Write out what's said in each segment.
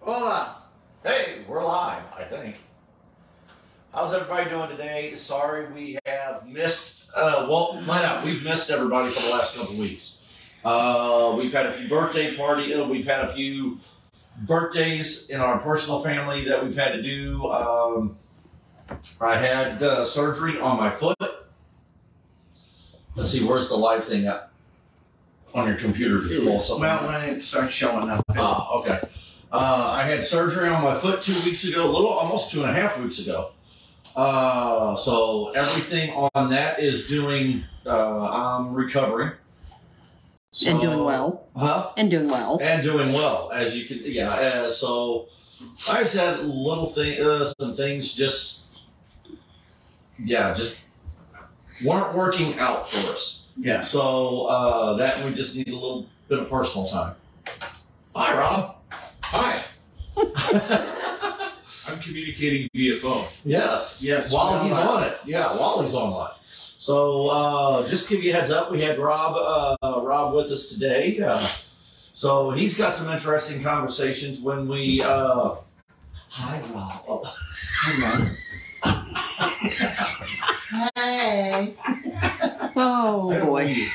Hola. Hey, we're live, I think. How's everybody doing today? Sorry we have missed, well, flat out, we've missed everybody for the last couple weeks. We've had a few we've had a few birthdays in our personal family that we've had to do. I had surgery on my foot. Let's see, where's the live thing at? On your computer. Well, when it starts showing up. Okay. I had surgery on my foot 2 weeks ago, almost 2.5 weeks ago. So everything on that is doing, I'm recovering. So, and doing well. Huh? And doing well. And doing well, as you can, yeah. So I said some things just weren't working out for us. Yeah. So that we just need a little bit of personal time. Hi, Rob. Hi. I'm communicating via phone. Yes. Yes. While he's on it. Yeah, while he's online. So just to give you a heads up, we had Rob with us today. So he's got some interesting conversations when we hi Rob. Oh. Hi, Rob. Hey. Oh boy.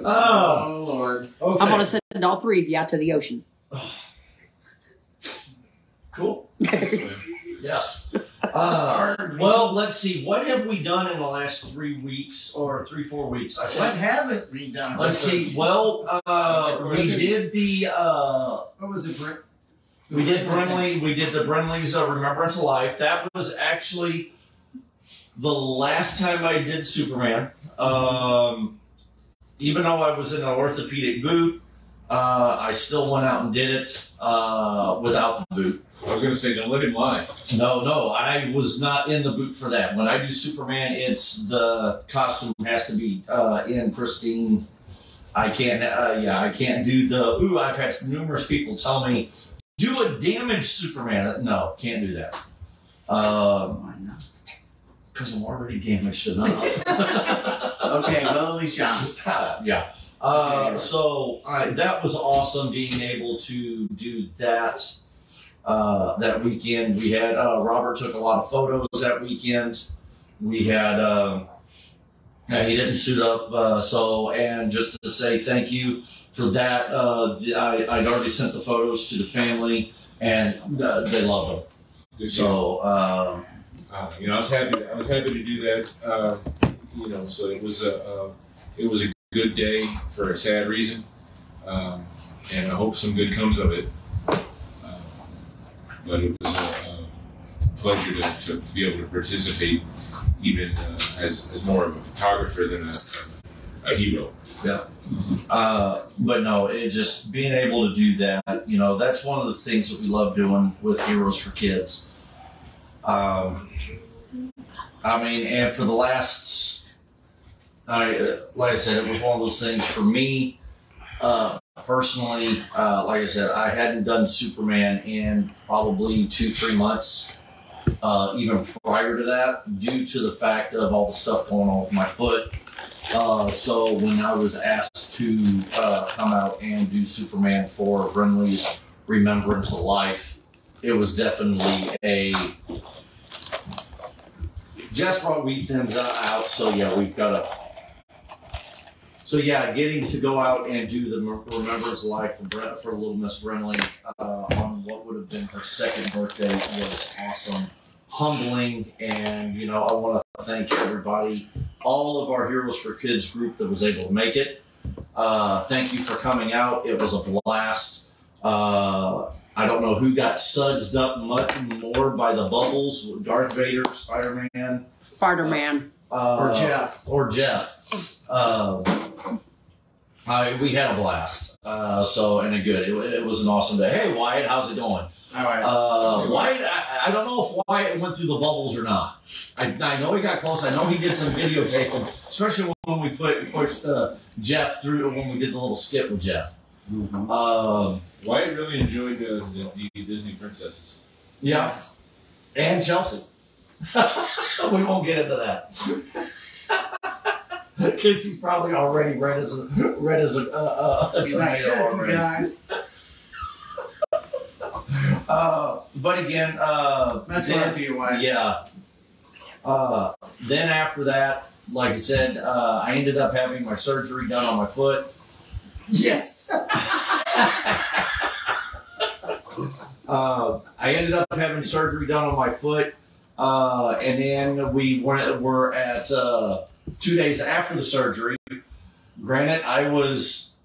Oh Lord. Okay. I'm gonna send all three of you out to the ocean. Cool. Yes. Well, let's see. What have we done in the last 3 weeks or 4 weeks? What haven't we done? Let's see. Well, we did the. What was it? We did Brinley. We did the Brinley's Remembrance of Life. That was actually the last time I did Superman. Even though I was in an orthopedic boot, I still went out and did it without the boot. I was going to say, don't let him lie. No, I was not in the boot for that. When I do Superman, it's the costume has to be in pristine. I can't. I can't do the. Ooh, I've had numerous people tell me, do a damaged Superman. No, can't do that. Because I'm already damaged enough. Okay, well, at least yeah. So that was awesome being able to do that. That weekend, we had Robert took a lot of photos that weekend. We had he didn't suit up, and just to say thank you for that. I'd already sent the photos to the family, and they loved them. So I was happy to do that. So it was a good day for a sad reason, and I hope some good comes of it. But it was a pleasure to be able to participate, even as more of a photographer than a hero. Yeah. But no, it just being able to do that, that's one of the things that we love doing with Heroes for Kids. And for the last, like I said, it was one of those things for me, personally, like I said, I hadn't done Superman in probably 2-3 months, even prior to that, due to the fact of all the stuff going on with my foot. So when I was asked to come out and do Superman for Brinley's Remembrance of Life, it was definitely a just brought wheat thins out. So yeah, we've got a. So yeah, getting to go out and do the Remembrance of Life for little Miss Brinley on what would have been her 2nd birthday was awesome, humbling, and I want to thank everybody, all of our Heroes for Kids group that was able to make it. Thank you for coming out. It was a blast. I don't know who got sudsed up much more by the bubbles, Darth Vader, Spider-Man. Spider-Man. Or Jeff. We had a blast. And it was an awesome day. Hey, Wyatt, how's it going? All right. Wyatt, I don't know if Wyatt went through the bubbles or not. I know he got close. I know he did some videotaping, especially when we pushed Jeff through when we did the little skit with Jeff. Mm-hmm. Wyatt really enjoyed the Disney princesses. Yes. And Chelsea. We won't get into that. Because he's probably already red as a tomato already. Guys. But again, That's then- for your wife. yeah. Then after that, like I said, I ended up having my surgery done on my foot. Yes. I ended up having surgery done on my foot, and then we were at 2 days after the surgery. Granted, I was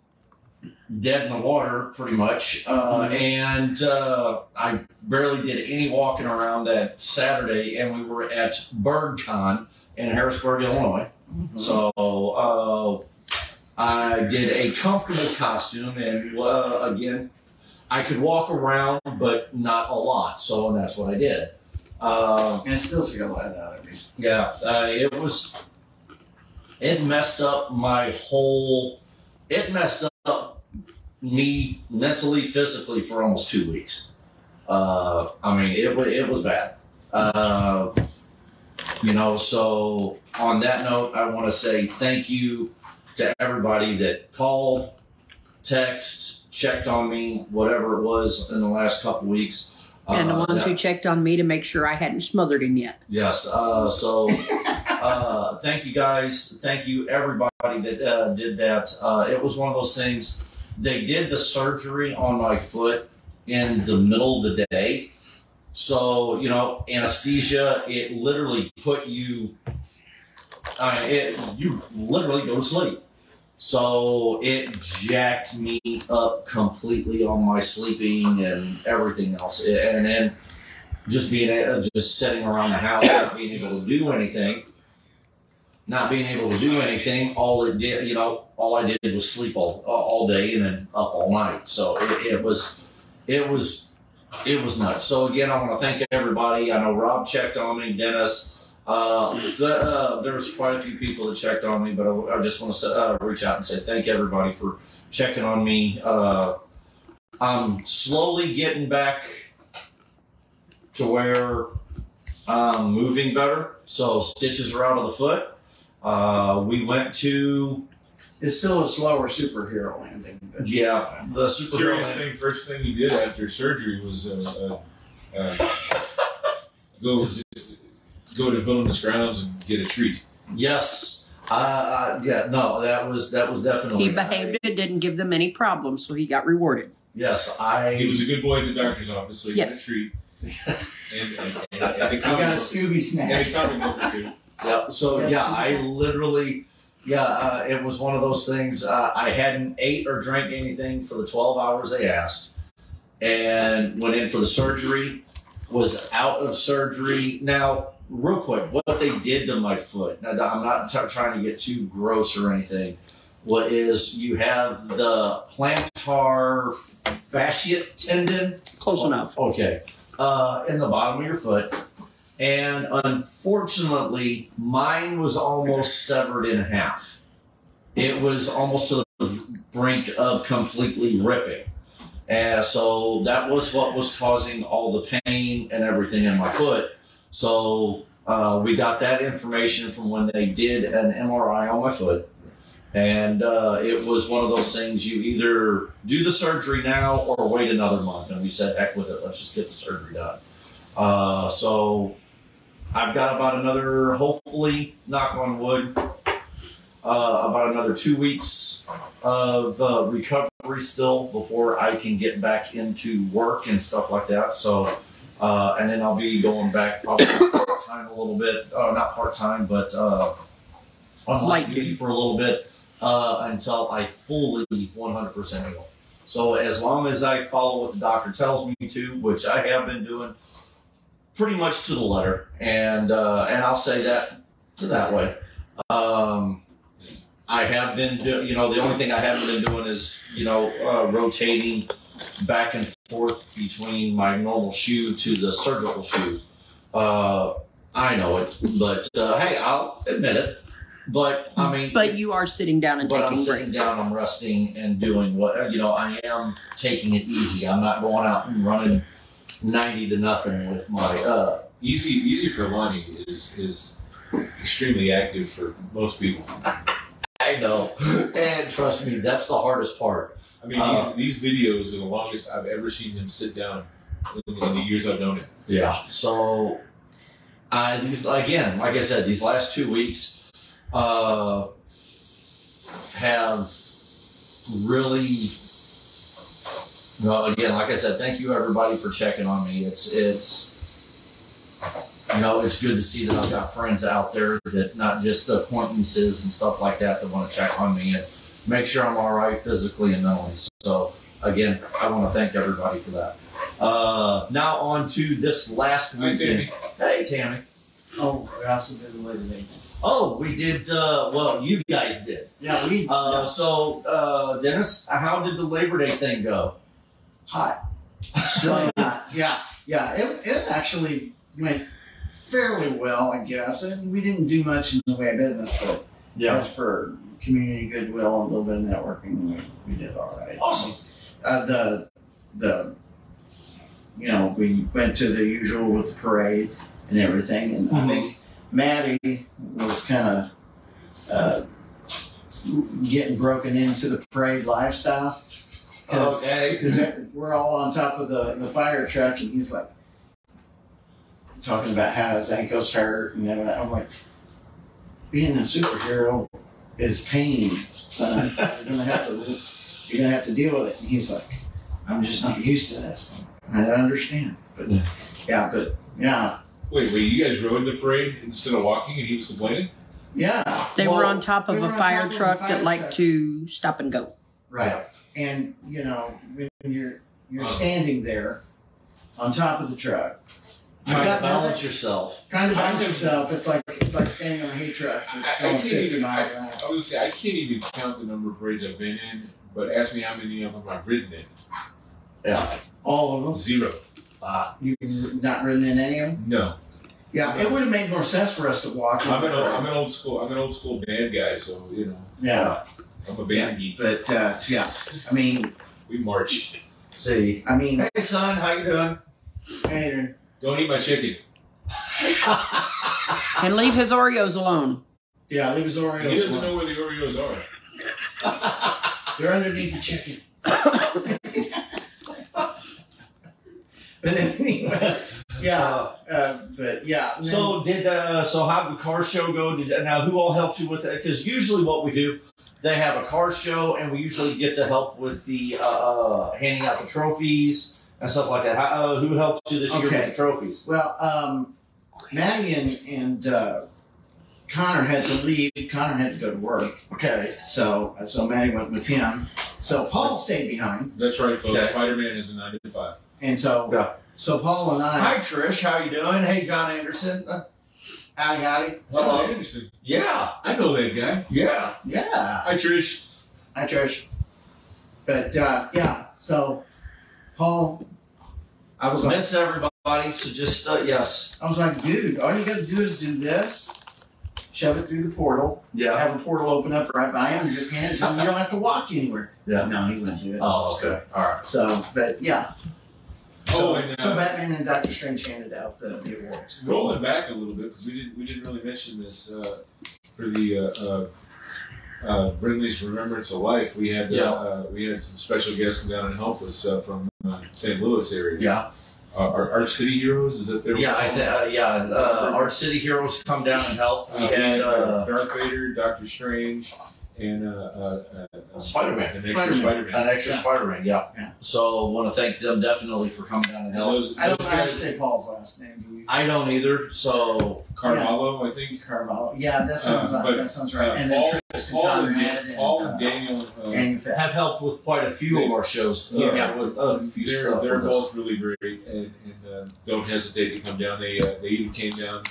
dead in the water pretty much, and I barely did any walking around that Saturday, and we were at BirdCon in Harrisburg, Illinois. So I did a comfortable costume, and again, I could walk around, but not a lot. So, and that's what I did. And it still took a lot out of me. Yeah, it messed up my whole. It messed up me mentally, physically for almost 2 weeks. I mean, it was bad. You know, so on that note, I want to say thank you to everybody that called, text, checked on me, whatever it was in the last couple weeks. And the ones who checked on me to make sure I hadn't smothered him yet. Yes. So thank you guys. Thank you everybody that did that. It was one of those things. They did the surgery on my foot in the middle of the day. So, you know, anesthesia, it literally put you, you literally go to sleep. So it jacked me up completely on my sleeping and everything else. And then just sitting around the house, not being able to do anything. All it did, you know, all I did was sleep all day and then up all night. So it was nuts. So again, I want to thank everybody. I know Rob checked on me, Dennis. There was quite a few people that checked on me, but I just want to reach out and say thank everybody for checking on me. I'm slowly getting back to where I'm moving better. So stitches are out of the foot. We went to... It's still a slower superhero landing. But Yeah, the superhero Curious landing. thing, first thing you did after surgery was go to Villainous Grounds and get a treat. Yes. Yeah, no, that was definitely... He behaved and didn't give them any problems, so he got rewarded. Yes, He was a good boy at the doctor's office, so he got a Yes. treat. And a I got a comic Scooby and snack. a comic book or two. Yeah, so Yes, yeah, I exactly. literally, it was one of those things. I hadn't ate or drank anything for the 12 hours they asked, and went in for the surgery. Was out of surgery. Now, real quick, what they did to my foot. Now, I'm not trying to get too gross or anything. What is you have the plantar fasciate tendon? Close enough. Okay. In the bottom of your foot. And unfortunately, mine was almost severed in half. It was almost to the brink of completely ripping. And so that was what was causing all the pain and everything in my foot. So we got that information from when they did an MRI on my foot. And it was one of those things, you either do the surgery now or wait another month. And we said, heck with it, let's just get the surgery done. So I've got about another, hopefully, knock on wood, about another 2 weeks of recovery still before I can get back into work and stuff like that. So, and then I'll be going back probably part-time a little bit, not part-time, but on light duty for a little bit until I fully 100% heal. So as long as I follow what the doctor tells me to, which I have been doing pretty much to the letter, and I'll say that way. I have been doing, the only thing I haven't been doing is, rotating back and forth between my normal shoe to the surgical shoe. I know it, but hey, I'll admit it. But I mean, But you are sitting down and but I'm taking sitting breaks. down, I'm resting and doing what, I am taking it easy. I'm not going out and running 90-0 with my, Easy for Lonnie is extremely active for most people. I know. And trust me, that's the hardest part. I mean, these videos are the longest I've ever seen him sit down in the years I've known him. Yeah. So, these again, like I said, these last 2 weeks have really. Well, again, like I said, thank you everybody for checking on me. It's it's good to see that I've got friends out there that not just acquaintances and stuff like that want to check on me and make sure I'm all right physically and mentally. So again, I want to thank everybody for that. Now on to this last weekend. Hey, Tammy. Oh, we also did the Labor Day. Oh, we did. Well, you guys did. Yeah, we. So, Dennis, how did the Labor Day thing go? Hot. Really hot. Yeah. It actually went fairly well, I guess. And we didn't do much in the way of business, but as for community goodwill and a little bit of networking, we did all right. Awesome. We went to the usual with the parade and everything, and I think Maddie was kind of getting broken into the parade lifestyle. Okay. Because we're all on top of the fire truck, and he's like talking about how his ankles hurt and everything. I'm like, being a superhero is pain, son. You're gonna have to deal with it. And he's like, I'm just not used to this. I understand, but yeah. Wait, you guys rode the parade instead of walking, and he was complaining? Yeah. They were on top of a fire truck that liked to stop and go. Right. And when you're standing there on top of the truck, trying to balance yourself. It's like standing on a hay truck that's going 50 miles an hour. I would say I can't even count the number of parades I've been in, but ask me how many of them I've ridden in. Yeah. All of them? 0. You've not ridden in any of them? No. Yeah, it would have made more sense for us to walk. I'm an old school band guy, so Yeah. I'm a band geek. But I mean, we marched. See. I mean, hey son, how you doing? Hey, don't eat my chicken. And leave his Oreos alone. Yeah, leave his Oreos alone. He doesn't know where the Oreos are. They're underneath the chicken. But anyway, but yeah. So how did the car show go? Now who all helped you with that? Because usually what we do, they have a car show, and we usually get to help with the handing out the trophies and stuff like that. Who helped you this year with the trophies? Well, Maddie and Connor had to leave. Connor had to go to work. Okay. So Maddie went with him. So Paul stayed behind. That's right, folks. Okay. Spider-Man has a 9 to 5. And so Paul and I. Hi Trish, how you doing? Hey John Anderson. Howdy. Hello. Anderson. Yeah. I know that guy. Yeah. Hi Trish. But so Paul, I was like, miss everybody. So just yes. I was like, dude, all you got to do is do this. Shove it through the portal. Yeah. Have a portal open up right by him and just hand it to him. You don't have to walk anywhere. Yeah. No, he wouldn't do it. Oh, okay. All right. So, but yeah. So and Batman and Doctor Strange handed out the awards. rolling back a little bit because we didn't really mention this for the Brindley's Remembrance of Life. We had some special guests come down and help us from St. Louis area. Yeah. Our city heroes, is that their our city heroes come down and help. We had Darth Vader, Doctor Strange, and Spider-Man. An extra Spider-Man. An extra Spider-Man, yeah. So want to thank them definitely for coming down and helping. I don't know how to say Paul's last name. Do you? I don't either. So Carvalho, I think. Carvalho. Yeah, that sounds right. And Paul, then Tristan Paul Conrad and Daniel have helped with quite a few of our shows. With a few stuff. They're both really great, and don't hesitate to come down. They even came down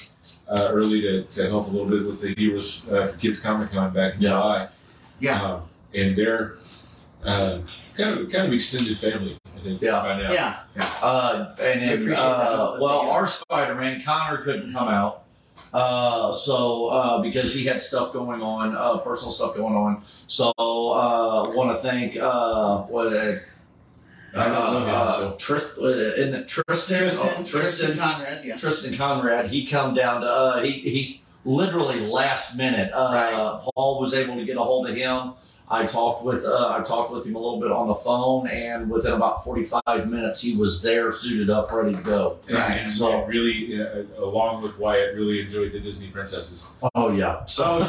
early to help a little bit with the Heroes for Kids Comic Con back in July. Yeah. And they're kind of extended family, I think. By now. Yeah. And then our Spider-Man Connor couldn't come out. Because he had stuff going on, personal stuff going on. So want to thank Tristan Conrad. Yeah. Tristan Conrad. He come down to he literally last minute. Paul was able to get a hold of him. I talked with him a little bit on the phone, and within about 45 minutes, he was there, suited up, ready to go. And so really, along with Wyatt, really enjoyed the Disney princesses. Oh yeah. So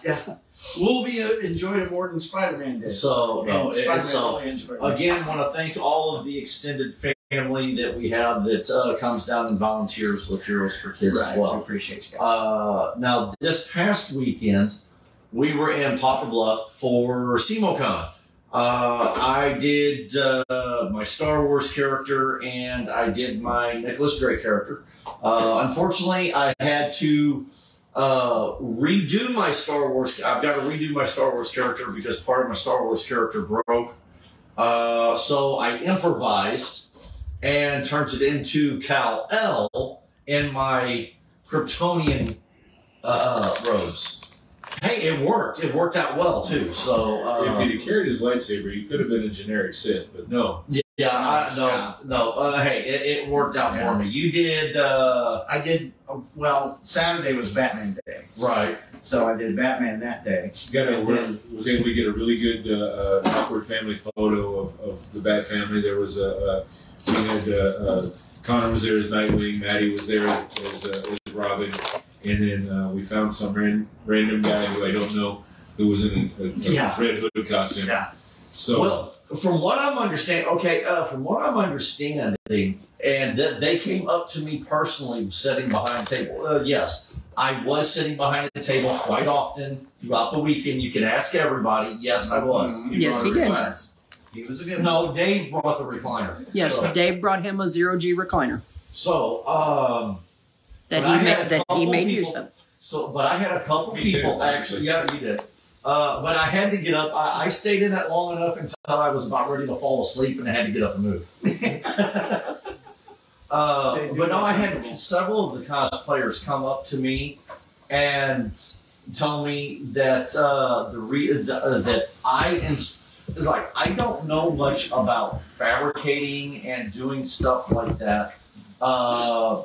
yeah. Wolvie enjoyed it more than Spider-Man did. So no, Spider-Man really enjoyed it. Again, want to thank all of the extended family that we have that comes down and volunteers with Heroes for Kids as well. I appreciate you guys. Now, this past weekend, we were in Poplar Bluff for SemoCon. I did my Star Wars character and I did my Nicholas Drake character. Unfortunately, I had to redo my Star Wars. I've got to redo my Star Wars character because part of my Star Wars character broke. So I improvised and turned it into Kal-El in my Kryptonian robes. Hey, it worked. It worked out well too. So if he'd have carried his lightsaber, he could have been a generic Sith, but no. Hey, it worked out for me. You did. I did. Well, Saturday was Batman Day, Right. so I did Batman that day. Was able to get a really good awkward family photo of the Bat family. There was we had Connor was there as Nightwing, Maddie was there as Robin, and then we found some random guy who I don't know who was in a Red Hood costume. Yeah. So. Well, from what I'm understanding, and that they came up to me personally sitting behind the table. Yes, I was sitting behind the table quite often throughout the weekend. You can ask everybody. Yes, I was. Yes, he did. He was a good one. No, Dave brought the recliner. Yes, So, Dave brought him a zero-G recliner but he made use of. but I had a couple people actually. Yeah, you did. But I had to get up. I stayed in it long enough until I was about ready to fall asleep, and I had to get up and move. But no, I had several of the cosplayers come up to me and tell me that that it's like I don't know much about fabricating and doing stuff like that. I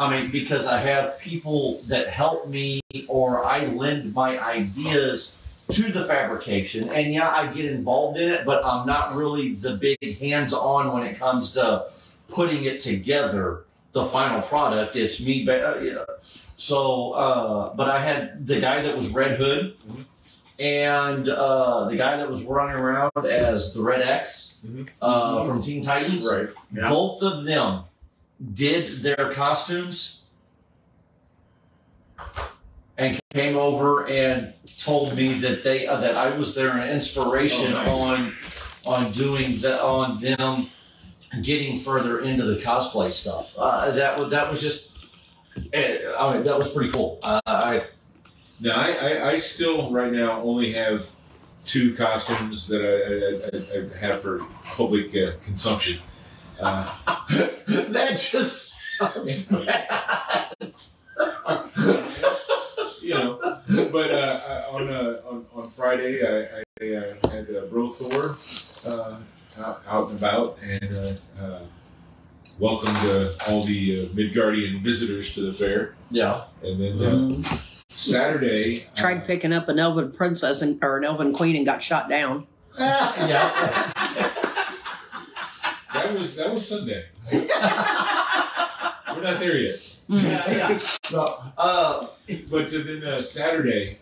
mean, because I have people that help me, or I lend my ideas to the fabrication, and yeah, I get involved in it, but I'm not really the big hands-on when it comes to putting it together, the final product. It's me, So, but I had the guy that was Red Hood, and the guy that was running around as the Red X from Teen Titans. Right. Yeah. Both of them did their costumes and came over and told me that that I was their inspiration on doing on them getting further into the cosplay stuff. That was just, I mean, that was pretty cool. I still right now only have 2 costumes that I have for public consumption. That just sounds bad. But on Friday I had Bro Thor out and about and welcomed all the Midgardian visitors to the fair. Yeah. And then Saturday Tried picking up an elven princess or an elven queen and got shot down. Yeah. That was Sunday. We're not there yet. Yeah. But then Saturday,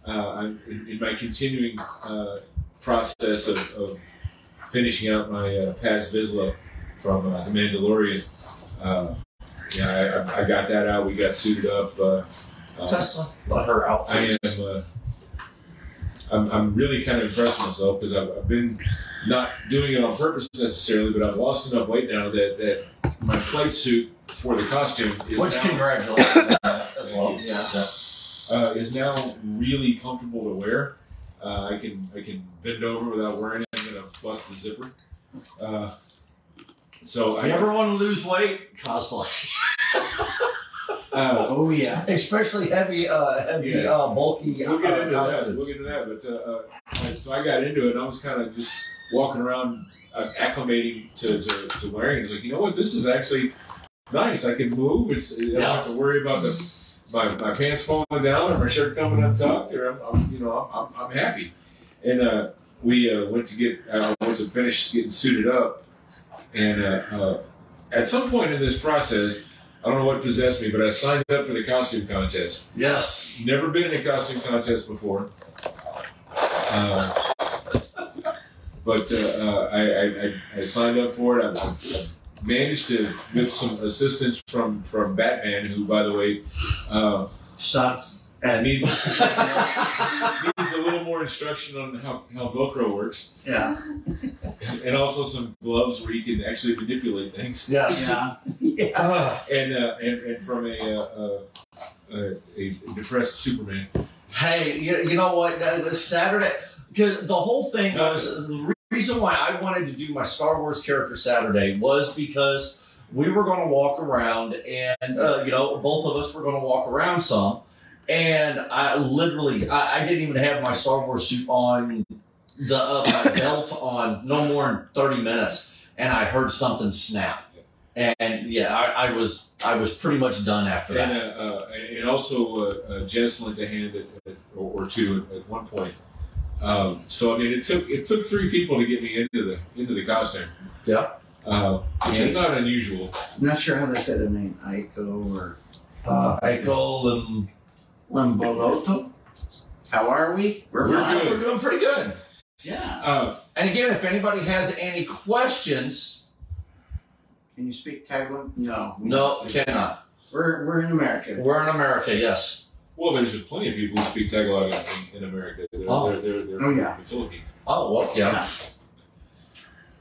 I'm in my continuing process of finishing out my Paz Vizsla from The Mandalorian. I got that out. We got suited up. Tesla, let her out. I am. I'm really kind of impressed with myself because I've been not doing it on purpose necessarily, but I've lost enough weight now that my flight suit for the costume is Congratulations as well. Yeah. Is now really comfortable to wear. I can bend over without wearing it. I'm gonna bust the zipper. So If you ever want to lose weight, cosplay. Oh yeah. Especially heavy, bulky. We'll get into that. costumes. We'll get into that. But so I got into it, and I was kind of just walking around, acclimating to wearing it. It's like, you know what? This is actually nice. I can move. I don't have to worry about my pants falling down or my shirt coming untucked. Or I'm happy. And we went to finish getting suited up. And at some point in this process, I don't know what possessed me, but I signed up for the costume contest. Yes. Never been in a costume contest before. But I signed up for it. I managed to, with some assistance from Batman, who, by the way, Shots needs a little more instruction on how Velcro works. Yeah. And also some gloves where you can actually manipulate things. Yes. Yeah. And from a depressed Superman. Hey, you know what? This Saturday, because the whole thing was the reason why I wanted to do my Star Wars character Saturday was because we were going to walk around, and both of us were going to walk around some, and I didn't even have my Star Wars suit on, my belt on, no more than 30 minutes, and I heard something snap, and yeah, I was pretty much done after that. And also Jess lent a hand or two at one point. So I mean, it took 3 people to get me into the costume. Yeah. Which is not unusual. I'm not sure how they say their name. Aiko or Aiko Lamboloto. How are we? We're fine. good. We're doing pretty good. Yeah. And again, if anybody has any questions, Can you speak Tagalog? No. we no, don't speak. cannot. We're in America. We're in America, yes. Well, there's plenty of people who speak Tagalog in America. They're Oh, yeah. from the Philippines. Oh, well, yeah.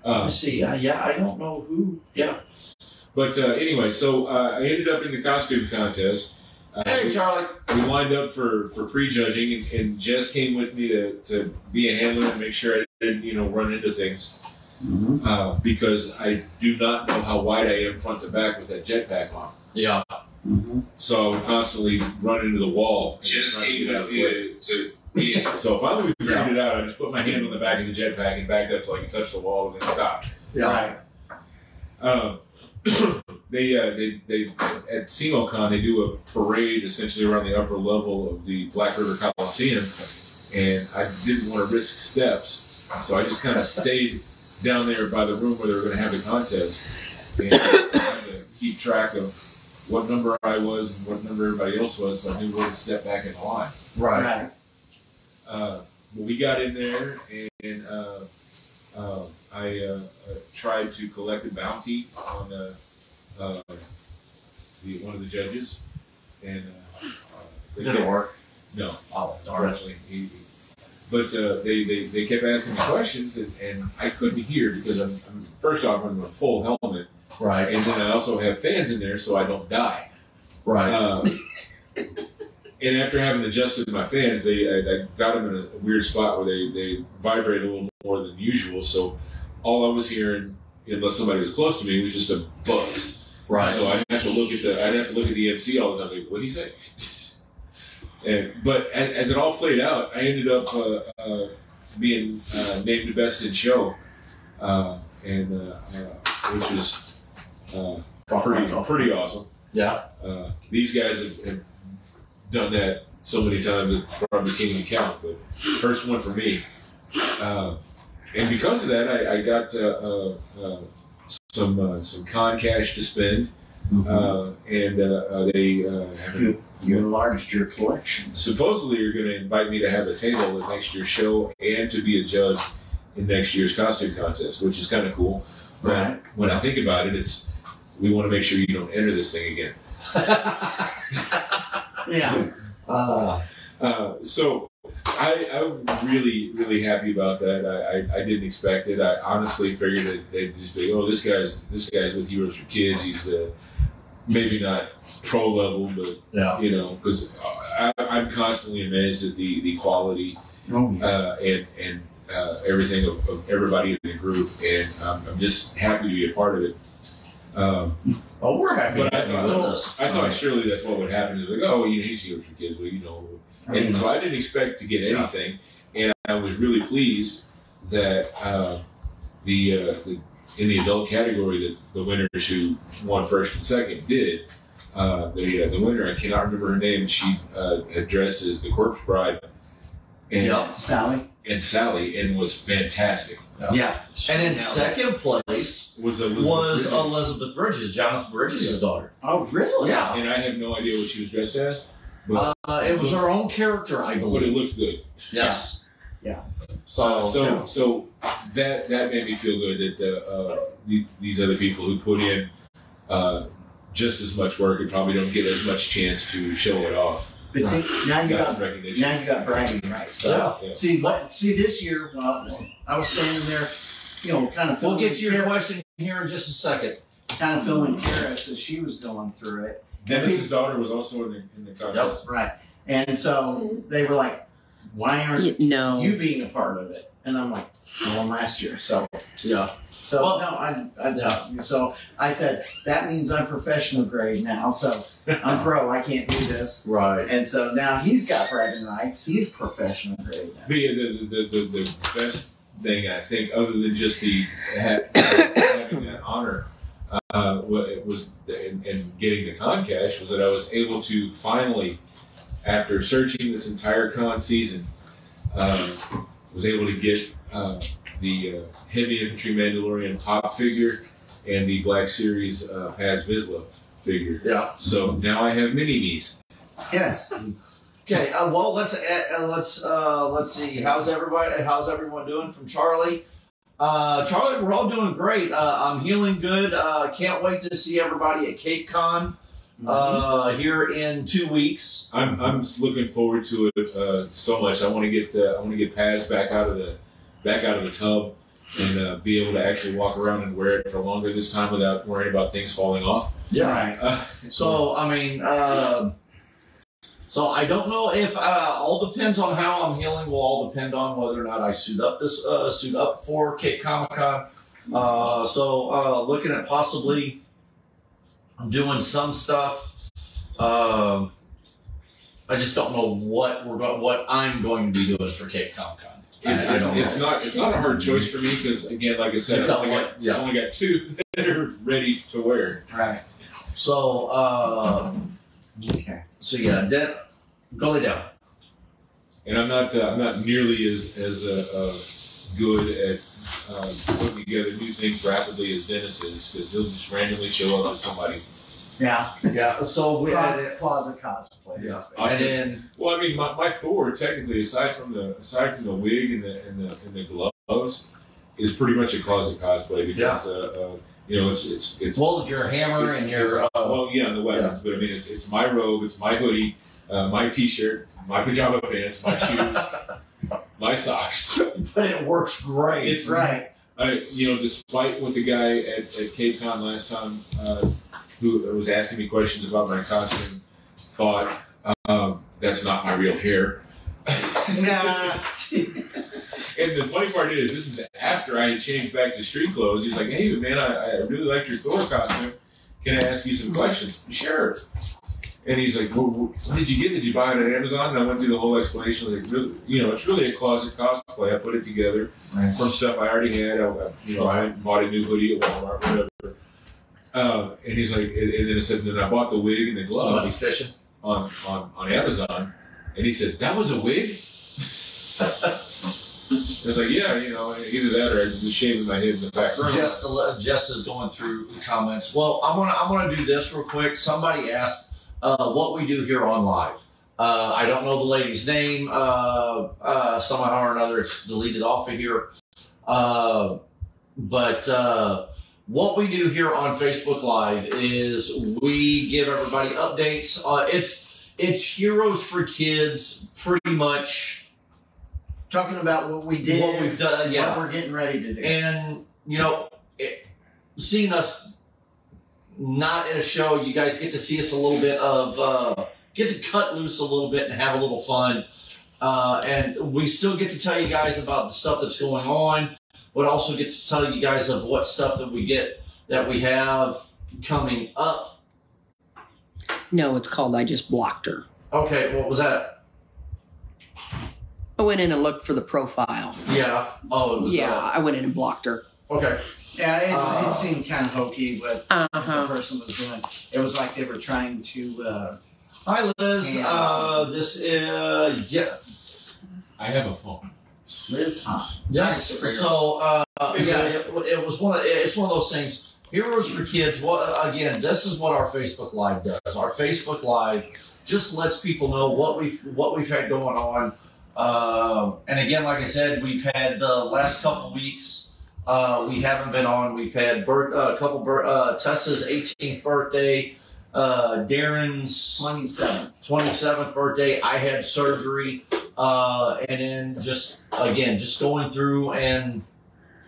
Let me Um, see. Yeah, I don't know who. Yeah. but anyway, so I ended up in the costume contest. Hey, Charlie. We lined up for prejudging, and Jess came with me to be a handler and make sure I didn't run into things. Mm-hmm. Because I do not know how wide I am front to back with that jetpack on. Yeah. Mm-hmm. So I would constantly run into the wall. Just trying to came get out of with the way. you to be So finally we figured it out. I just put my hand on the back of the jetpack and backed up so I could touch the wall and then stopped. Yeah. They at SemoCon they do a parade essentially around the upper level of the Black River Coliseum, and I didn't want to risk steps, so I just kind of stayed down there by the room where they were going to have the contest, and trying to keep track of what number I was and what number everybody else was, so I knew where to step back in the line. Right. But we got in there, and I tried to collect a bounty on one of the judges, and Did it work? No, Oh, darn. unfortunately. But they kept asking me questions, and I couldn't hear because I'm first off I'm in a full helmet, Right. and then I also have fans in there so I don't die. Right. And after having adjusted my fans, I got them in a weird spot where they vibrate a little more than usual. So all I was hearing, unless somebody was close to me, was just a buzz. Right. So I'd have to look at the MC all the time. Like, what did he say? But as it all played out, I ended up being named the best in show, which was pretty awesome. Yeah. These guys have done that so many times it probably can't even count, but first one for me. And because of that, I got some con cash to spend, and they have You enlarged your collection. supposedly are going to invite me to have a table at next year's show and to be a judge in next year's costume contest, which is kind of cool. But Right. when I think about it, we want to make sure you don't enter this thing again. Yeah. So I'm really, really happy about that. I didn't expect it. I honestly figured that they'd just be, oh, this guy's with Heroes for Kids. He's maybe not pro level, but Yeah. because I'm constantly amazed at the quality Oh, yeah. and everything of everybody in the group, and I'm just happy to be a part of it. Oh, we're happy But to I have you thought, with us. I thought surely that's what would happen. It's like, oh, he's Heroes for Kids, well, And so I didn't expect to get anything, and I was really pleased that the in the adult category that the winners who won first and second did. The winner, I cannot remember her name. She had dressed as the Corpse Bride, and Sally, and was fantastic. Yeah. And in second place was Elizabeth Bridges, Jonathan Bridges' daughter. Oh, really? Yeah. And I have no idea what she was dressed as. But it was her own character, I believe. But it looked good. Yes. Yeah. So that made me feel good that these other people who put in just as much work and probably don't get as much chance to show it off. But see, now you got recognition. Now you got bragging rights. So Yeah. see this year, I was standing there, kind of. We'll get to your question here in just a second. Kind of filming Kara as she was going through it. Dennis's daughter was also in the contest. Yep, right. And so they were like, "Why aren't you being a part of it?" And I'm like, "I won last year." So yeah. So So I said that means I'm professional grade now. So I'm pro. I can't do this. Right. And so now he's got bragging rights. He's professional grade now. The best thing I think, other than just the having that honor, was and getting the con cash, was that I was able to finally, after searching this entire con season, was able to get the Heavy Infantry Mandalorian top figure and the Black Series Paz Vizsla figure. Yeah. So now I have mini-me's. Yes. Okay. Well, let's see. How's everyone doing? From Charlie. Charlie, we're all doing great. I'm healing good. Can't wait to see everybody at Cape Con here in 2 weeks. I'm looking forward to it so much. I want to get Paz back out of the tub and be able to actually walk around and wear it for longer this time without worrying about things falling off. Yeah. Right. So I mean, so I don't know if all depends on how I'm healing. Will all depend on whether or not I suit up for Cape Comic Con. So looking at possibly doing some stuff. I just don't know what I'm going to be doing for Cape Comic Con. It's not a hard choice for me because, again, like I said, I only got two that are ready to wear. Right. So okay. So yeah, go lay down. And I'm not nearly as good at putting together new things rapidly as Dennis is, because he'll just randomly show up as somebody. Yeah. So we closet cosplay. Yeah. And then, well, I mean, my Thor technically, aside from the wig and the gloves, is pretty much a closet cosplay because it's well, your hammer and your and the weapons, but I mean it's my robe, it's my hoodie, my T-shirt, my pajama pants, my shoes, my socks. But it works great. It's right. Despite what the guy at Cape Con last time who was asking me questions about my costume thought, that's not my real hair. Nah. And the funny part is, this is after I had changed back to street clothes. He's like, "Hey, man, I really liked your Thor costume. Can I ask you some questions?" Sure. And he's like, "Well, what did you get? Did you buy it on Amazon?" And I went through the whole explanation. I was like, it's really a closet cosplay. I put it together from stuff I already had. I bought a new hoodie at Walmart, whatever. And he's like, and then I said, then I bought the wig and the gloves fishing on Amazon. And he said, "That was a wig?" I was like, "Yeah, either that or I was shaving my head in the back." Jess is going through the comments. Well, I'm gonna do this real quick. Somebody asked what we do here on live. I don't know the lady's name. Somehow or another, it's deleted off of here. But what we do here on Facebook Live is we give everybody updates. It's Heroes for Kids, pretty much. Talking about what we did, what we've done, what we're getting ready to do. And, seeing us not in a show, you guys get to see us a little bit of, get to cut loose a little bit and have a little fun. And we still get to tell you guys about the stuff that's going on, but also get to tell you guys of what stuff that we have coming up. No, it's called I Just Blocked Her. Okay, what was that? I went in and looked for the profile. Yeah. Oh, it was. Yeah, I went in and blocked her. Okay. Yeah, it seemed kind of hokey what the person was doing. It was like they were trying to. Hi, Liz. This is yeah. I have a phone. Liz, Yes. So it was it's one of those things. Heroes for Kids. Again? This is what our Facebook Live does. Our Facebook Live just lets people know what we've had going on. And again, like I said, we've had the last couple weeks. We haven't been on. We've had a couple. Tessa's 18th birthday. Darren's 27th birthday. I had surgery. And then just going through and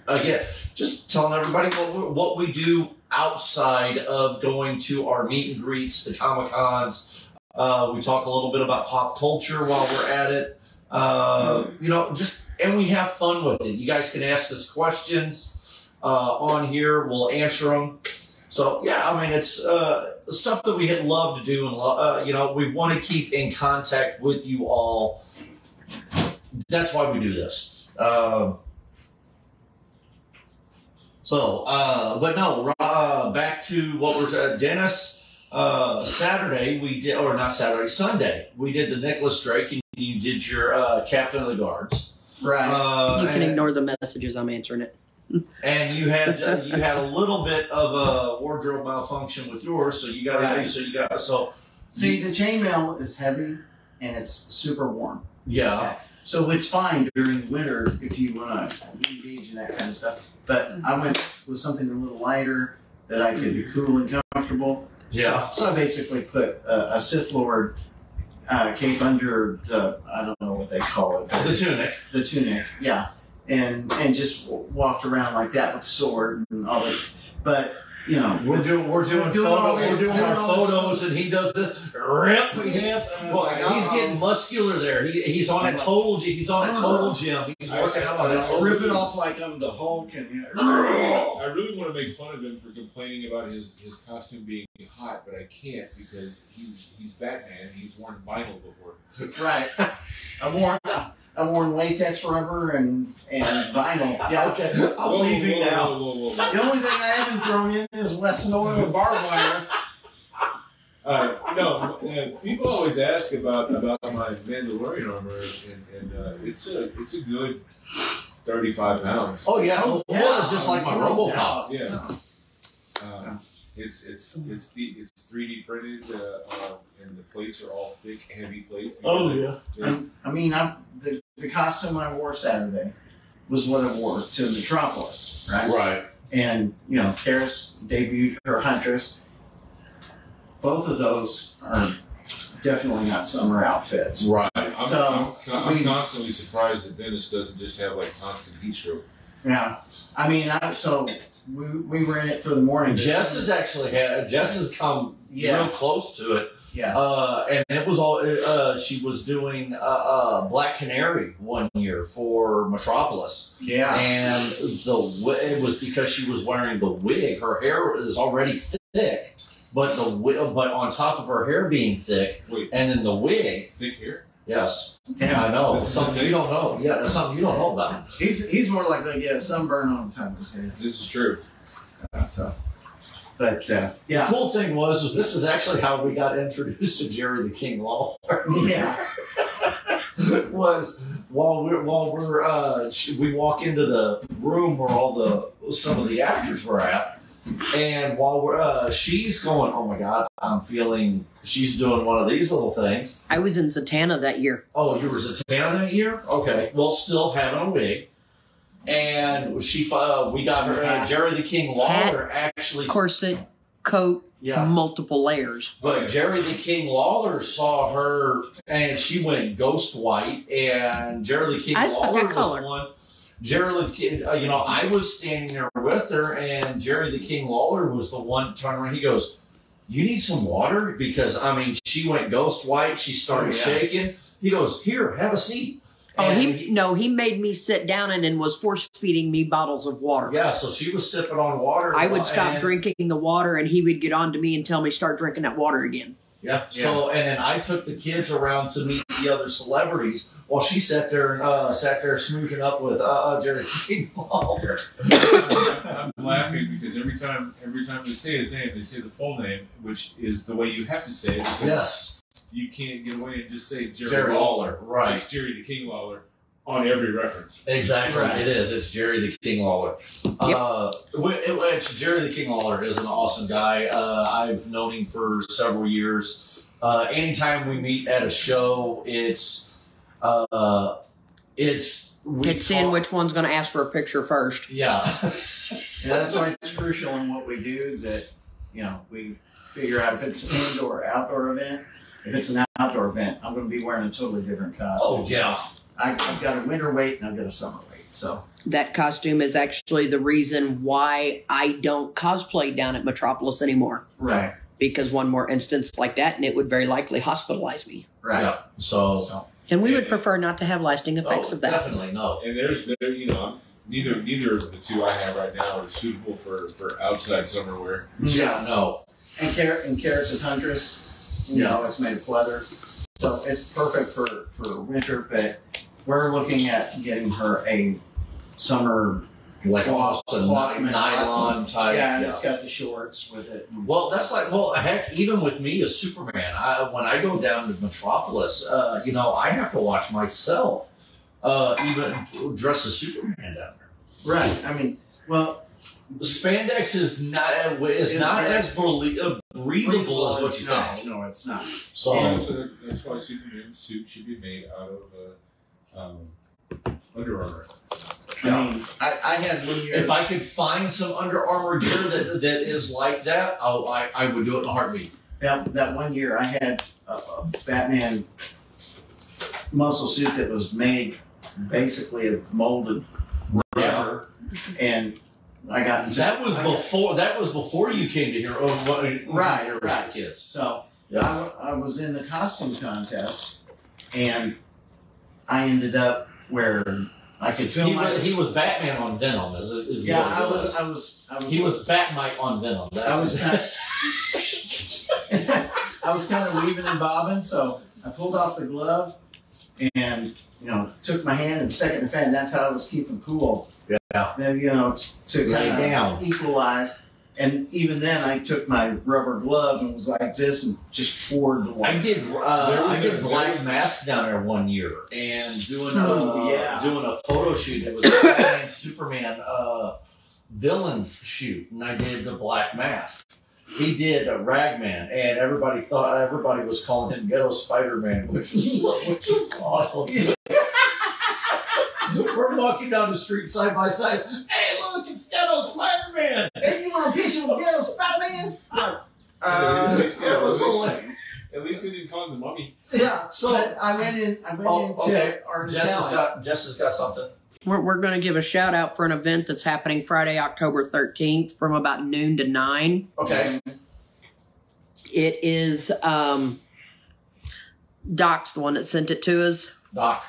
again, just telling everybody what we do outside of going to our meet and greets, the Comic-Cons. We talk a little bit about pop culture while we're at it. And we have fun with it. You guys can ask us questions on here. We'll answer them. So, yeah, I mean, it's stuff that we had loved to do. And, we want to keep in contact with you all. That's why we do this. Back to what we're Dennis. Saturday we did, or not Saturday, Sunday we did the Nicholas Drake, and you did your Captain of the Guards. Right. You can ignore the messages. I'm answering it. And you had a little bit of a wardrobe malfunction with yours, so you got See, the chainmail is heavy and it's super warm. Yeah. Okay. So it's fine during winter if you want to engage in that kind of stuff. But I went with something a little lighter that I could be cool and comfortable. Yeah. So I basically put a Sith Lord cape under I don't know what they call it. The tunic. The tunic, yeah. And just walked around like that with the sword and all that. But, we're doing our photos, and he does the rip. He's getting muscular there. He's on a total gym. He's working out on it. Rip it off like I'm the Hulk. And I really want to make fun of him for complaining about his costume being hot, but I can't because he's Batman. He's worn vinyl before. Right. I've worn latex rubber and vinyl. Yeah. Okay. I'm leaving now. Whoa. The only thing I haven't thrown in is Western oil and barbed wire. People always ask about my Mandalorian armor, and it's a good 35 pounds. Oh yeah. It's just like my RoboCop. Yeah. It's 3D printed, and the plates are all thick, heavy plates. Oh yeah. I mean, the costume I wore Saturday was what I wore to Metropolis, right? Right. And Karis debuted her Huntress. Both of those are definitely not summer outfits. Right. I'm constantly surprised that Dennis doesn't just have like constant heat stroke. Yeah. I mean, we were in it for the morning. Jess has come real close to it. Yes. And it was all, she was doing Black Canary one year for Metropolis. Yeah. And it was because she was wearing the wig. Her hair is already thick, but on top of her hair being thick, and then the wig. Thick hair? Yes. Yeah. I know. Something you don't know. Yeah, that's something you don't know about. He's more like sunburn on the top of his head. This is true. But the cool thing was this is actually how we got introduced to Jerry the King Lawler. Yeah. Was while we walk into the room where some of the actors were at, and while she's going, oh my God, she's doing one of these little things. I was in Zatanna that year. Oh, you were Zatanna that year? Okay. Well, still having a wig. And we got her, Jerry the King Lawler actually. Corset, coat, multiple layers. But Jerry the King Lawler saw her and she went ghost white. And Jerry the King Lawler was one. Jerry the King, I was standing there with her, and Jerry the King Lawler was the one turning around. He goes, "You need some water?" Because, she went ghost white. She started shaking. He goes, "Here, have a seat." Oh, he made me sit down and then was force feeding me bottles of water. Yeah, so she was sipping on water. I would stop drinking the water, and he would get on to me and tell me start drinking that water again. Yeah. So, and then I took the kids around to meet the other celebrities. while she sat there smooching up with Jerry King Lawler. I'm laughing because every time they say his name, they say the full name, which is the way you have to say it. Yes. You can't get away and just say Jerry Lawler. Right. It's Jerry the King Lawler on every reference. Exactly. Right. It is. It's Jerry the King Lawler. Which Jerry the King Lawler is an awesome guy. I've known him for several years. Anytime we meet at a show, it's seeing which one's going to ask for a picture first. Yeah. Yeah, that's why it's crucial in what we do that, we figure out if it's an indoor or outdoor event. If it's an outdoor event, I'm going to be wearing a totally different costume. Oh, yeah. I've got a winter weight and I've got a summer weight. So That costume is actually the reason why I don't cosplay down at Metropolis anymore. right, Because one more instance like that, and it would very likely hospitalize me. right. Yeah. So And we would prefer not to have lasting effects of that. definitely no. And neither of the two I have right now are suitable for outside summer wear. Yeah, no. And Carrots is huntress. It's made of leather, so it's perfect for winter. But we're looking at getting her a summer Like almost a cloth nylon type. Yeah, and it's got the shorts with it. Well, that's heck, even with me as Superman, when I go down to Metropolis, I have to watch myself, even dress as Superman down there. Right. I mean, well, Spandex is not as breathable as what you think. No, it's not. So, So that's why Superman's suit should be made out of Under Armour. I mean, I had 1 year. if I could find some Under Armour gear that is like that, I would do it in a heartbeat. That 1 year, I had a Batman muscle suit that was made basically of molded rubber, and I got into That was before you came to here. Right. Kids. So Yeah. I was in the costume contest, and I ended up where I could film He was Batman on Venom. Is Yeah, what I it was. He was Batmite on Venom. I was kind of weaving and bobbing, so I pulled off the glove and took my hand and stuck it in the fan. That's how I was keeping cool. Yeah. Then to Lay kind down. of equalize. And even then, I took my rubber glove and was like this and just poured the water. I did Black Mask down there 1 year and doing a photo shoot. It was a Batman Superman villains shoot, and I did the Black Mask. He did a Ragman, and everybody was calling him Ghetto Spider-Man, which was awesome. We're walking down the street side by side. Hey, look, it's Ghetto Spider-Man. Hey, you want a picture with Ghetto Spider-Man? At least they didn't call him the Mummy. Yeah. So I went into our Jess has got something. We're going to give a shout out for an event that's happening Friday, October 13th from about noon to 9. Okay. It is Doc's the one that sent it to us. Doc.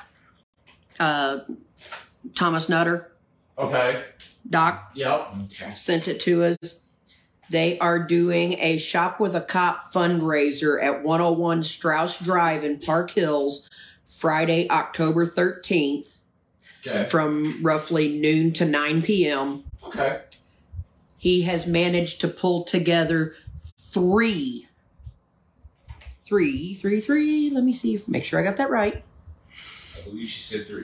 Thomas Nutter. Okay. Doc Yep. sent it to us. They are doing a Shop with a Cop fundraiser at 101 Strauss Drive in Park Hills, Friday, October 13th, Okay. from roughly noon to 9 p.m. Okay. He has managed to pull together three. Let me see, make sure I got that right. I believe she said 3.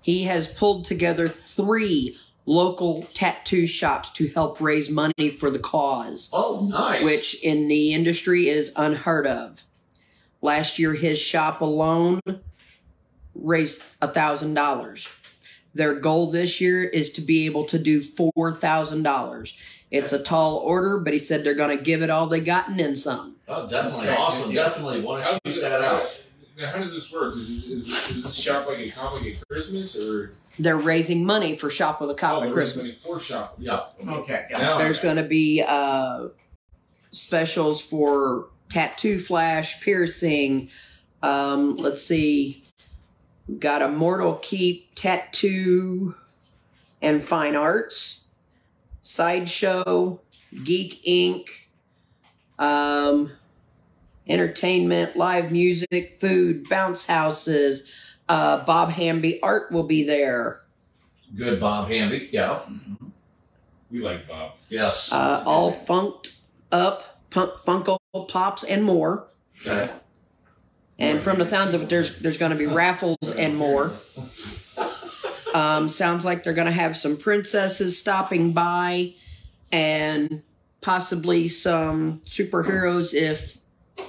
He has pulled together 3 local tattoo shops to help raise money for the cause, Oh, nice. which in the industry is unheard of. Last year, his shop alone raised $1,000. Their goal this year is to be able to do $4,000. It's a tall order, but he said they're going to give it all they got and then some. Oh, definitely. Okay, Awesome. good deal. Definitely want to shoot that out. Now, how does this work? Is this shop like a comic at Christmas, or They're raising money for Shop with a Cop at they're Christmas. raising money for shop? Yeah. Okay. Now- There's going to be specials for tattoo flash, piercing. Let's see. We've got a Mortal Keep tattoo and fine arts, sideshow, Geek Inc., entertainment, live music, food, bounce houses, Bob Hamby Art will be there. Good Bob Hamby. Yeah. We like Bob. Yes. All funked up, Funko Pops, and more. Okay. And from the sounds of it, there's going to be raffles and more. Sounds like they're going to have some princesses stopping by, and possibly some superheroes if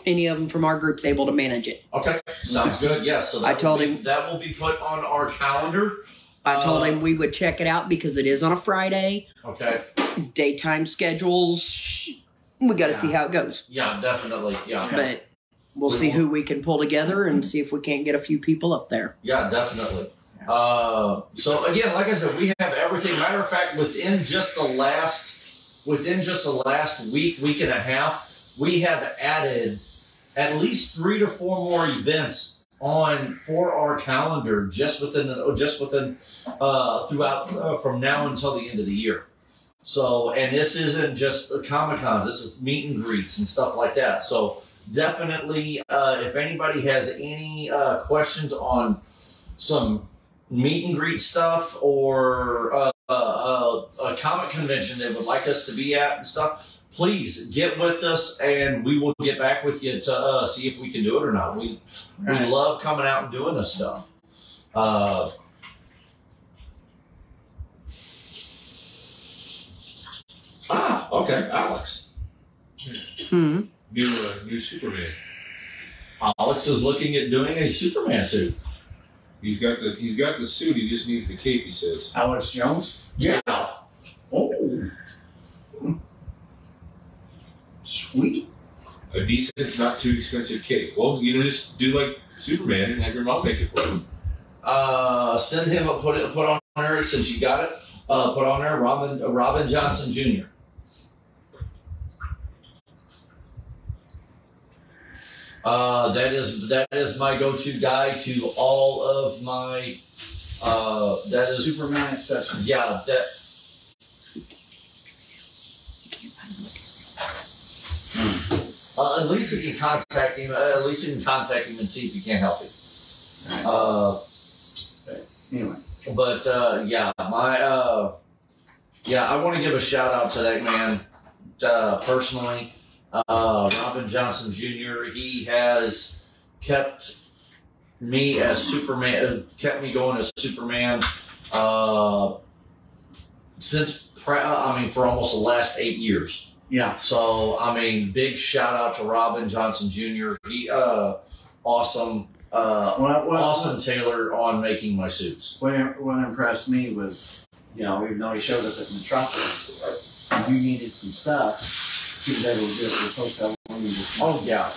any of them from our group's able to manage it. Okay. Sounds good. Yes. So I told him that will be put on our calendar. I told him we would check it out because it is on a Friday. Okay. Daytime schedules. We got to see how it goes. Yeah, definitely. Yeah. But we'll see who we can pull together and see if we can't get a few people up there. Yeah, definitely. So again, like I said, we have everything. Matter of fact, within just the last week and a half, we have added at least 3 to 4 more events for our calendar throughout from now until the end of the year. So, and this isn't just Comic-Cons, this is meet and greets and stuff like that. So definitely, if anybody has any questions on some meet and greet stuff or a comic convention they would like us to be at and stuff, please get with us and we will get back with you to see if we can do it or not. We love coming out and doing this stuff. Okay, Alex. New Superman. Alex is looking at doing a Superman suit. He's got the suit. He just needs the cape. He says. Alex Jones? Yeah. Oh. Sweet. A decent, not too expensive cape. Well, just do like Superman and have your mom make it for you. Send him put on her since you got it. Put on there Robin Johnson Jr. That is my go-to guy to all of my that is Superman accessories. Yeah, that. At least you can contact him. At least you can contact him and see if he can't help you. Anyway. But I want to give a shout out to that man personally, Robin Johnson Jr. He has kept me as Superman, kept me going as Superman for almost the last 8 years. Yeah. So big shout out to Robin Johnson Jr. He awesome. Awesome tailor on making my suits. What impressed me was, even though he showed up at Metropolis, if you needed some stuff, he was able to do it at his hotel room and just yeah.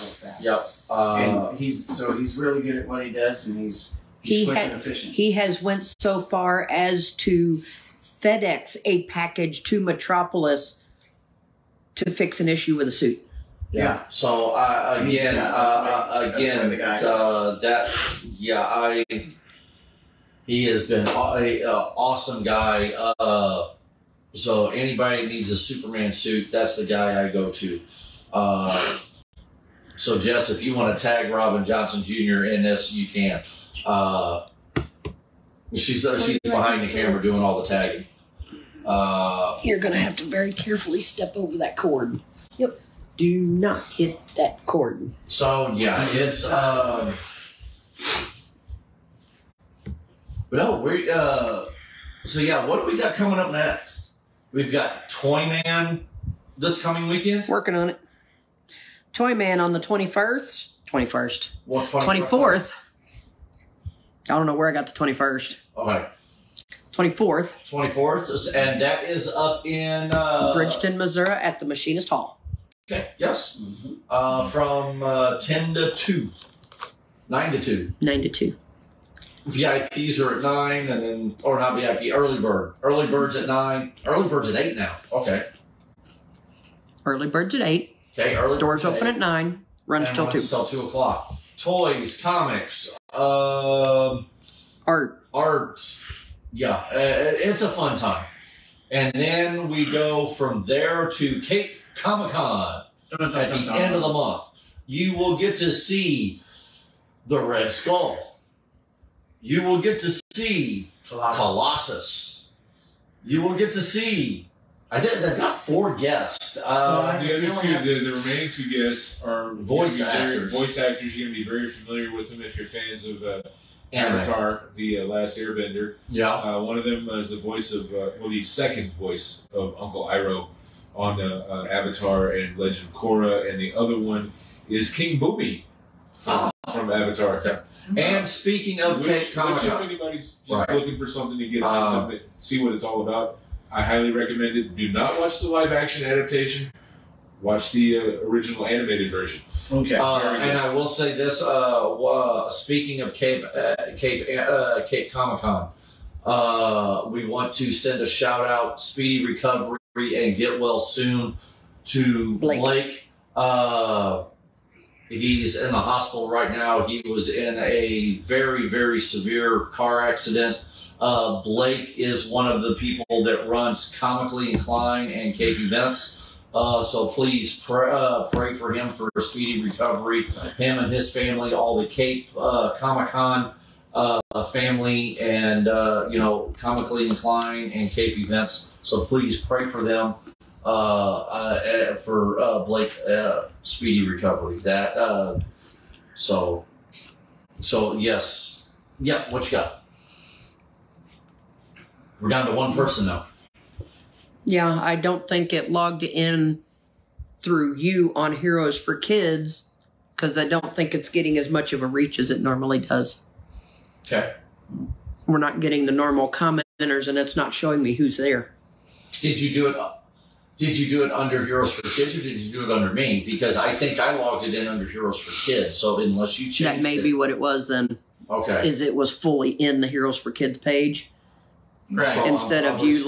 Yep. And he's really good at what he does, and he's quick and efficient. He has went so far as to FedEx a package to Metropolis to fix an issue with a suit. Yeah. So he has been a awesome guy. So anybody needs a Superman suit, that's the guy I go to. So Jess, if you want to tag Robin Johnson Jr. in this, you can. She's behind the camera doing all the tagging. You're gonna have to very carefully step over that cord. Yep. Do not hit that cord. So yeah, it's what do we got coming up next? We've got Toyman this coming weekend. Working on it. Toyman on the 21st. Well, 24th. I don't know where I got the 21st. Okay. 24th, and that is up in Bridgeton, Missouri, at the Machinist Hall. Okay. Yes. Mm-hmm. From 10 to 2, 9 to 2. 9 to 2. VIPs are at 9, and then not VIP. Early bird. Early bird's at 9. Early bird's at 8 now. Okay. Early bird's at 8. Okay. Early doors open at 9. Runs till 2. Till 2 o'clock. Toys, comics, art. Yeah, it's a fun time. And then we go from there to Cape Comic-Con at the end of the month. You will get to see the Red Skull. You will get to see Colossus. You will get to see. I think they've got 4 guests. the other two, the remaining 2 guests are voice actors. Voice actors. You're going to be very familiar with them if you're fans of Avatar, the Last Airbender. Yeah. One of them is the voice of, the second voice of Uncle Iroh on Avatar and Legend of Korra, and the other one is King Booby from Avatar. Yeah. And speaking of Cape Comic-Con, if anybody's just looking for something to get into, see what it's all about, I highly recommend it. Do not watch the live-action adaptation. Watch the original animated version. Okay. And I will say this: speaking of Cape Comic-Con, we want to send a shout out, speedy recovery, and get well soon to Blake. He's in the hospital right now. He was in a very, very severe car accident. Blake is one of the people that runs Comically Inclined and Cape Events. So please pray for him for a speedy recovery. Him and his family, all the Cape Comic-Con family, and Comically Inclined and Cape Events. So please pray for them for Blake speedy recovery. That so yes, yeah. What you got? We're down to 1 person now. Yeah, I don't think it logged in through you on Heroes for Kids because I don't think it's getting as much of a reach as it normally does. Okay. We're not getting the normal commenters, and it's not showing me who's there. Did you do it? Did you do it under Heroes for Kids, or did you do it under me? Because I think I logged it in under Heroes for Kids. So unless you changed that may be what it was then. Okay. Is it was fully in the Heroes for Kids page. Right. So instead of you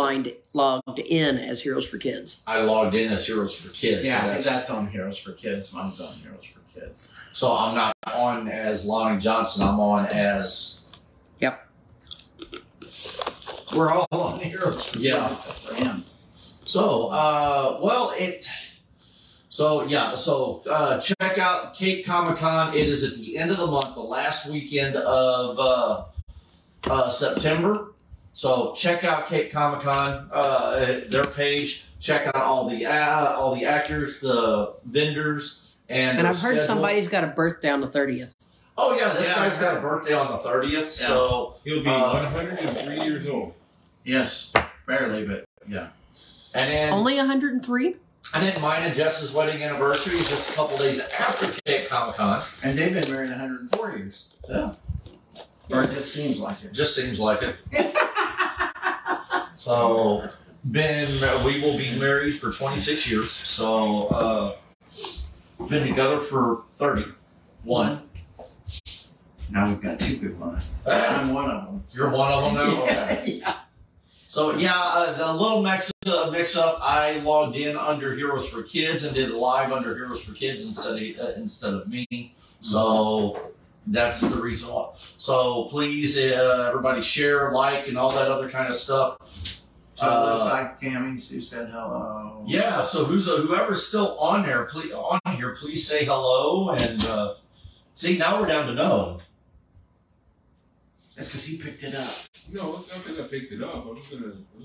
logged in as Heroes for Kids. I logged in as Heroes for Kids. Yeah, so that's on Heroes for Kids. Mine's on Heroes for Kids. So I'm not on as Lonnie Johnson. I'm on as... Yep. We're all on Heroes for Kids except for him. So, check out Cape Comic-Con. It is at the end of the month, the last weekend of September. So check out Cape Comic-Con, their page. Check out all the actors, the vendors, and I've heard somebody's got a birthday on the 30th. Oh yeah, this guy's got a birthday on the 30th. Yeah. So he'll be 103 years old. Yes, barely, but yeah. And then only 103. And then mine and Jess's wedding anniversary is just a couple days after Cape Comic-Con. And they've been married 104 years. Yeah. Or it just seems like it. Just seems like it. So, we will be married for 26 years. So, been together for 31. Now we've got 2 people. I'm one of them. You're one of them now? Okay. Yeah. So, the little mix-up, I logged in under Heroes for Kids and did it live under Heroes for Kids instead of me. So... That's the reason why. So please, everybody share, like, and all that other kind of stuff. So it looks like Tammy's who said hello. Yeah. So whoever's still on there, please say hello. And see, now we're down to no. That's because he picked it up. No, it's not because I picked it up. I was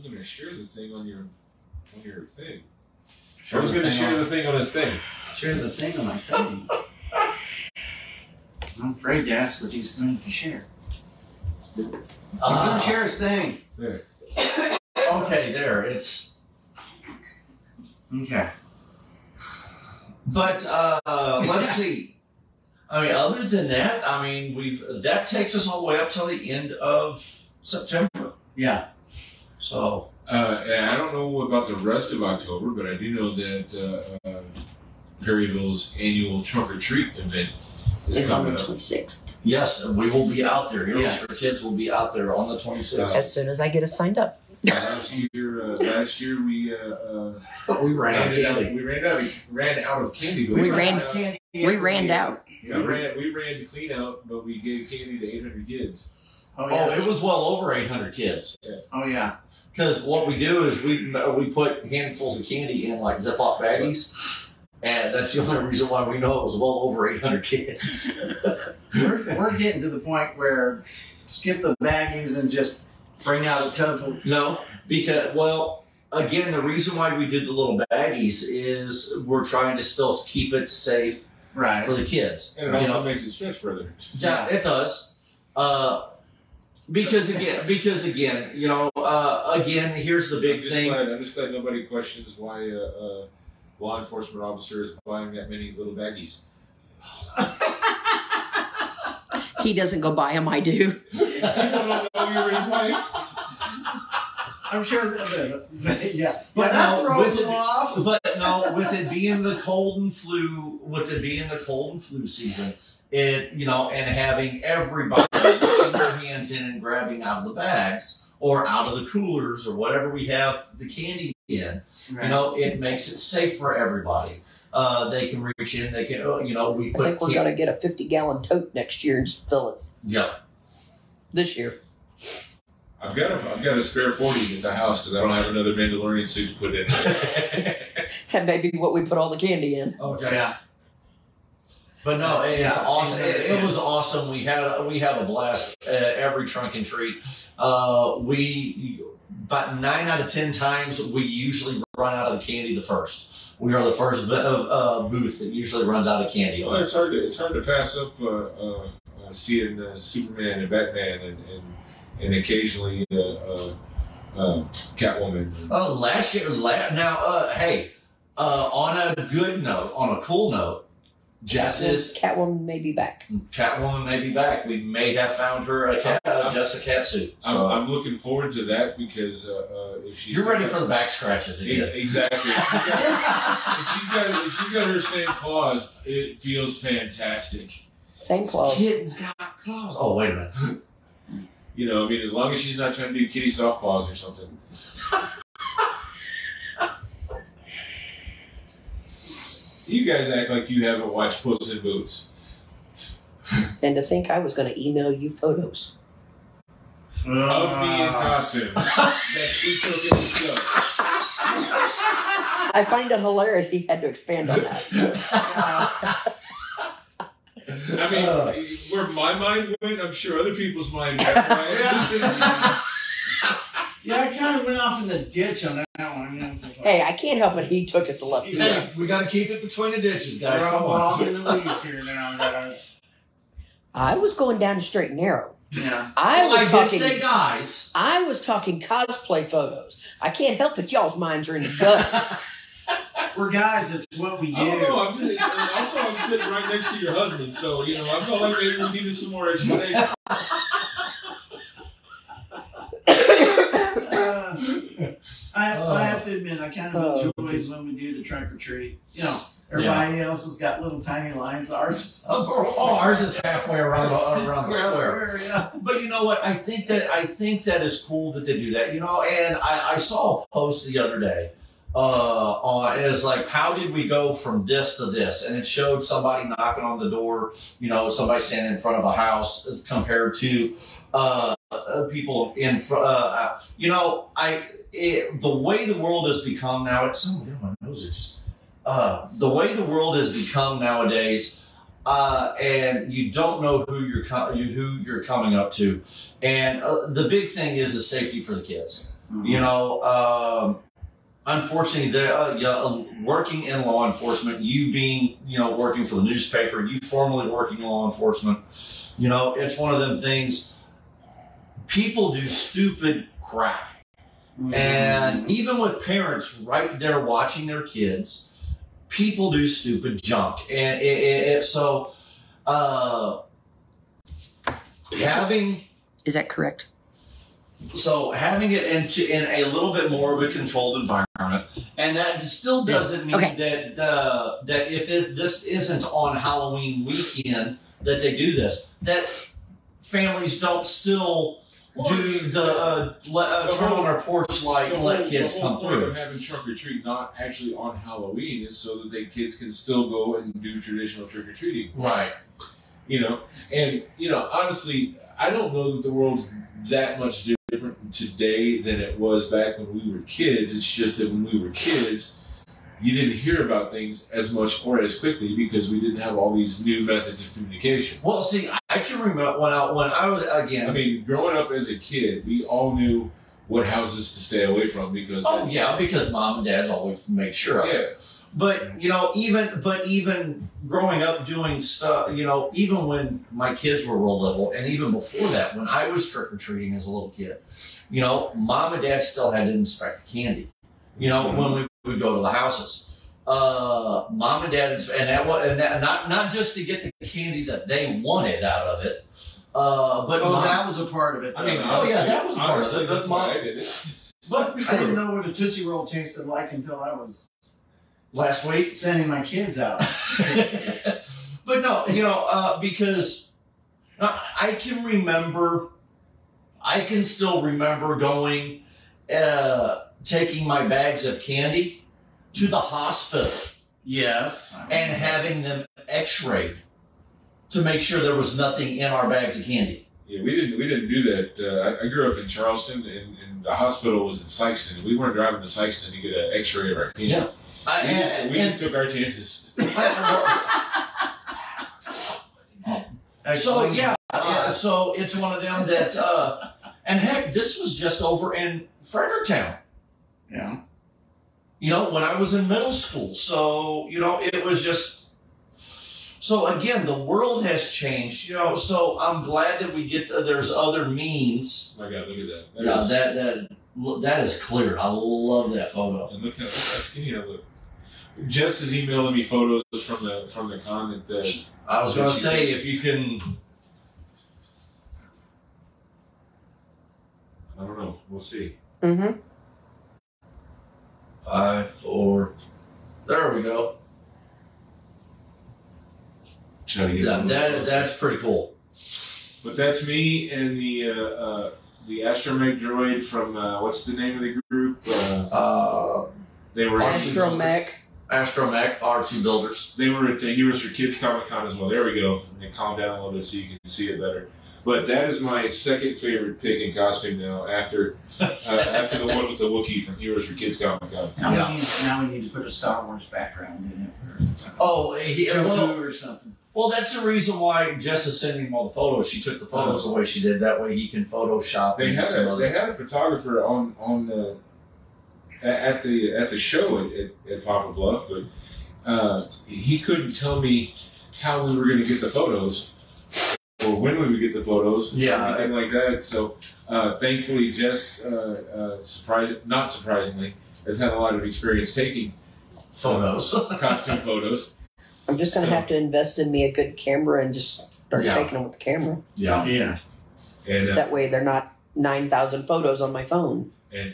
gonna share the thing on your thing. I was gonna share the thing on his thing. Share the thing on my thing. I'm afraid to ask what he's going to share. He's going to share his thing. There. Okay, there. It's... Okay. But, let's see. I mean, other than that, that takes us all the way up till the end of September. Yeah. So... I don't know about the rest of October, but I do know that Perryville's annual trunk or treat event is on the 26th. Yes, and we will be out there. Heroes for Kids will be out there on the 26th. As soon as I get us signed up. Last year we ran out of candy. We ran out. Yeah, we ran to clean out, but we gave candy to 800 kids. Oh, yeah. It was well over 800 kids. Yeah. Oh yeah. Because what we do is we put handfuls of candy in like Ziploc baggies, And that's the only reason why we know it was well over 800 kids. We're getting to the point where skip the baggies and just bring out a tub of... No, because, well, again, the reason why we did the little baggies is we're trying to still keep it safe for the kids. And it also makes it stretch further. Yeah, it does. Because again, you know, again, here's the big thing. I'm just glad nobody questions why a law enforcement officer is buying that many little baggies. He doesn't go buy them, I do. People don't know you're his wife. I'm sure that, yeah. But that no, throws them off. But no, with it being the cold and flu season, it, you know, and having everybody putting their hands in and grabbing out of the bags or out of the coolers or whatever we have the candy in, you know, it makes it safe for everybody. They can reach in, they can, you know, we put... I think we're going to get a 50-gallon tote next year and just fill it. Yeah. This year. I've got a spare 40 at the house because I don't have another Mandalorian suit to put in. That may be what we put all the candy in. Okay. Yeah. But no, it's awesome. It was awesome. We have a blast at every trunk and treat. We about 9 out of 10 times we usually run out of the candy the first. We are the first booth that usually runs out of candy. Well, it's hard to pass up seeing Superman and Batman and occasionally Catwoman. Last year, hey, on a good note, on a cool note, Catwoman may be back. Catwoman may be back. We may have found her a cat suit. So I'm looking forward to that because if she's ready for the back scratches again. Exactly. If she's got her same claws, it feels fantastic. Same claws. Kitten's got claws. Oh, wait a minute. You know, I mean, as long as she's not trying to do kitty soft paws or something. You guys act like you haven't watched Puss in Boots. And to think I was going to email you photos. Of me in costume that she took in the show. I find it hilarious he had to expand on that. I mean, where my mind went, I'm sure other people's mind went. Right? Yeah, I kind of went off in the ditch on that one. I mean, I was just like, Hey, I can't help it. He took it to left field. Hey, we got to keep it between the ditches, guys. we're Come off on. in the weeds here now. I was going down the straight and narrow. Yeah. I did say guys. I was talking cosplay photos. I can't help it. Y'all's minds are in the gut. We're guys. It's what we do. I don't know. I'm sitting right next to your husband, so you know I felt like maybe we needed some more explanation. I have to admit, I kind of enjoy when we do the trunk or treat. You know, everybody else has got little tiny lines. Ours is ours is halfway around the square. Yeah. But you know what? I think that is cool that they do that. You know, and I saw a post the other day. Is like, how did we go from this to this? And it showed somebody knocking on the door. You know, somebody standing in front of a house compared to people in front. You know, the way the world has become now. It's something my nose is just. The way the world has become nowadays, and you don't know who you're coming up to, and the big thing is the safety for the kids. Mm-hmm. You know, unfortunately, working in law enforcement, you being working for the newspaper, you formerly working in law enforcement, you know, it's one of them things. People do stupid crap. Mm-hmm. And even with parents right there watching their kids, people do stupid junk. And so having... Is that correct? So having it in a little bit more of a controlled environment, and that still doesn't mean that if this isn't on Halloween weekend that they do this, that families don't still do the turn on our porch light and let kids come through. The whole point of having trunk or treat not actually on Halloween is so that the kids can still go and do traditional trick or treating. Right. You know, and honestly, I don't know that the world's that much different today than it was back when we were kids. It's just that when we were kids, you didn't hear about things as much or as quickly because we didn't have all these new methods of communication. Well, see, I can remember when I was, again. I mean, growing up as a kid, we all knew what houses to stay away from because. Oh yeah, because mom and dad's always make sure of it. But even growing up doing stuff, even when my kids were real little, and even before that, when I was trick or treating as a little kid, mom and dad still had to inspect the candy. When we would go to the houses, mom and dad, not just to get the candy that they wanted out of it, but that was a part of it. I mean, that was a part of it. That's why I did it. But I didn't know what a Tootsie Roll tasted like until I was last week sending my kids out. But no, because I can still remember going, taking my bags of candy to the hospital. Yes. And having them x-rayed to make sure there was nothing in our bags of candy. Yeah, we didn't do that. I grew up in Charleston, and the hospital was in Sykeston. We weren't driving to Sykeston to get an x-ray of our candy. Yeah. We just took our chances. So so it's one of them that, and heck, this was just over in Fredericktown. Yeah. When I was in middle school. So, it was just, so again, the world has changed, so I'm glad that we there's other means. Oh my God, look at that. That is clear. I love that photo. And look how skinny I look. Jess is emailing me photos from the con that. I was going to say, if you can. I don't know. We'll see. Mm-hmm. 5, 4. There we go. Try to get That's pretty cool. But that's me and the astromech droid from what's the name of the group? They were Astromech. Astromech, R2 Builders. They were at the Heroes for Kids Comic Con as well. There we go. And they calmed down a little bit so you can see it better. But that is my second favorite pick in costume now, after the one with the Wookiee from Heroes for Kids Comic Con. Now we need to put a Star Wars background in it. Or something. Well, that's the reason why Jess is sending him all the photos. She took the photos the way she did. That way he can Photoshop. They had a photographer at the show at Papa Bluff, but he couldn't tell me how we were going to get the photos or when we would get the photos, anything like that. So thankfully, Jess, not surprisingly, has had a lot of experience taking photos, costume photos. I'm just going to have to invest in me a good camera and just start taking them with the camera. Yeah. Yeah. And that way they're not 9,000 photos on my phone. And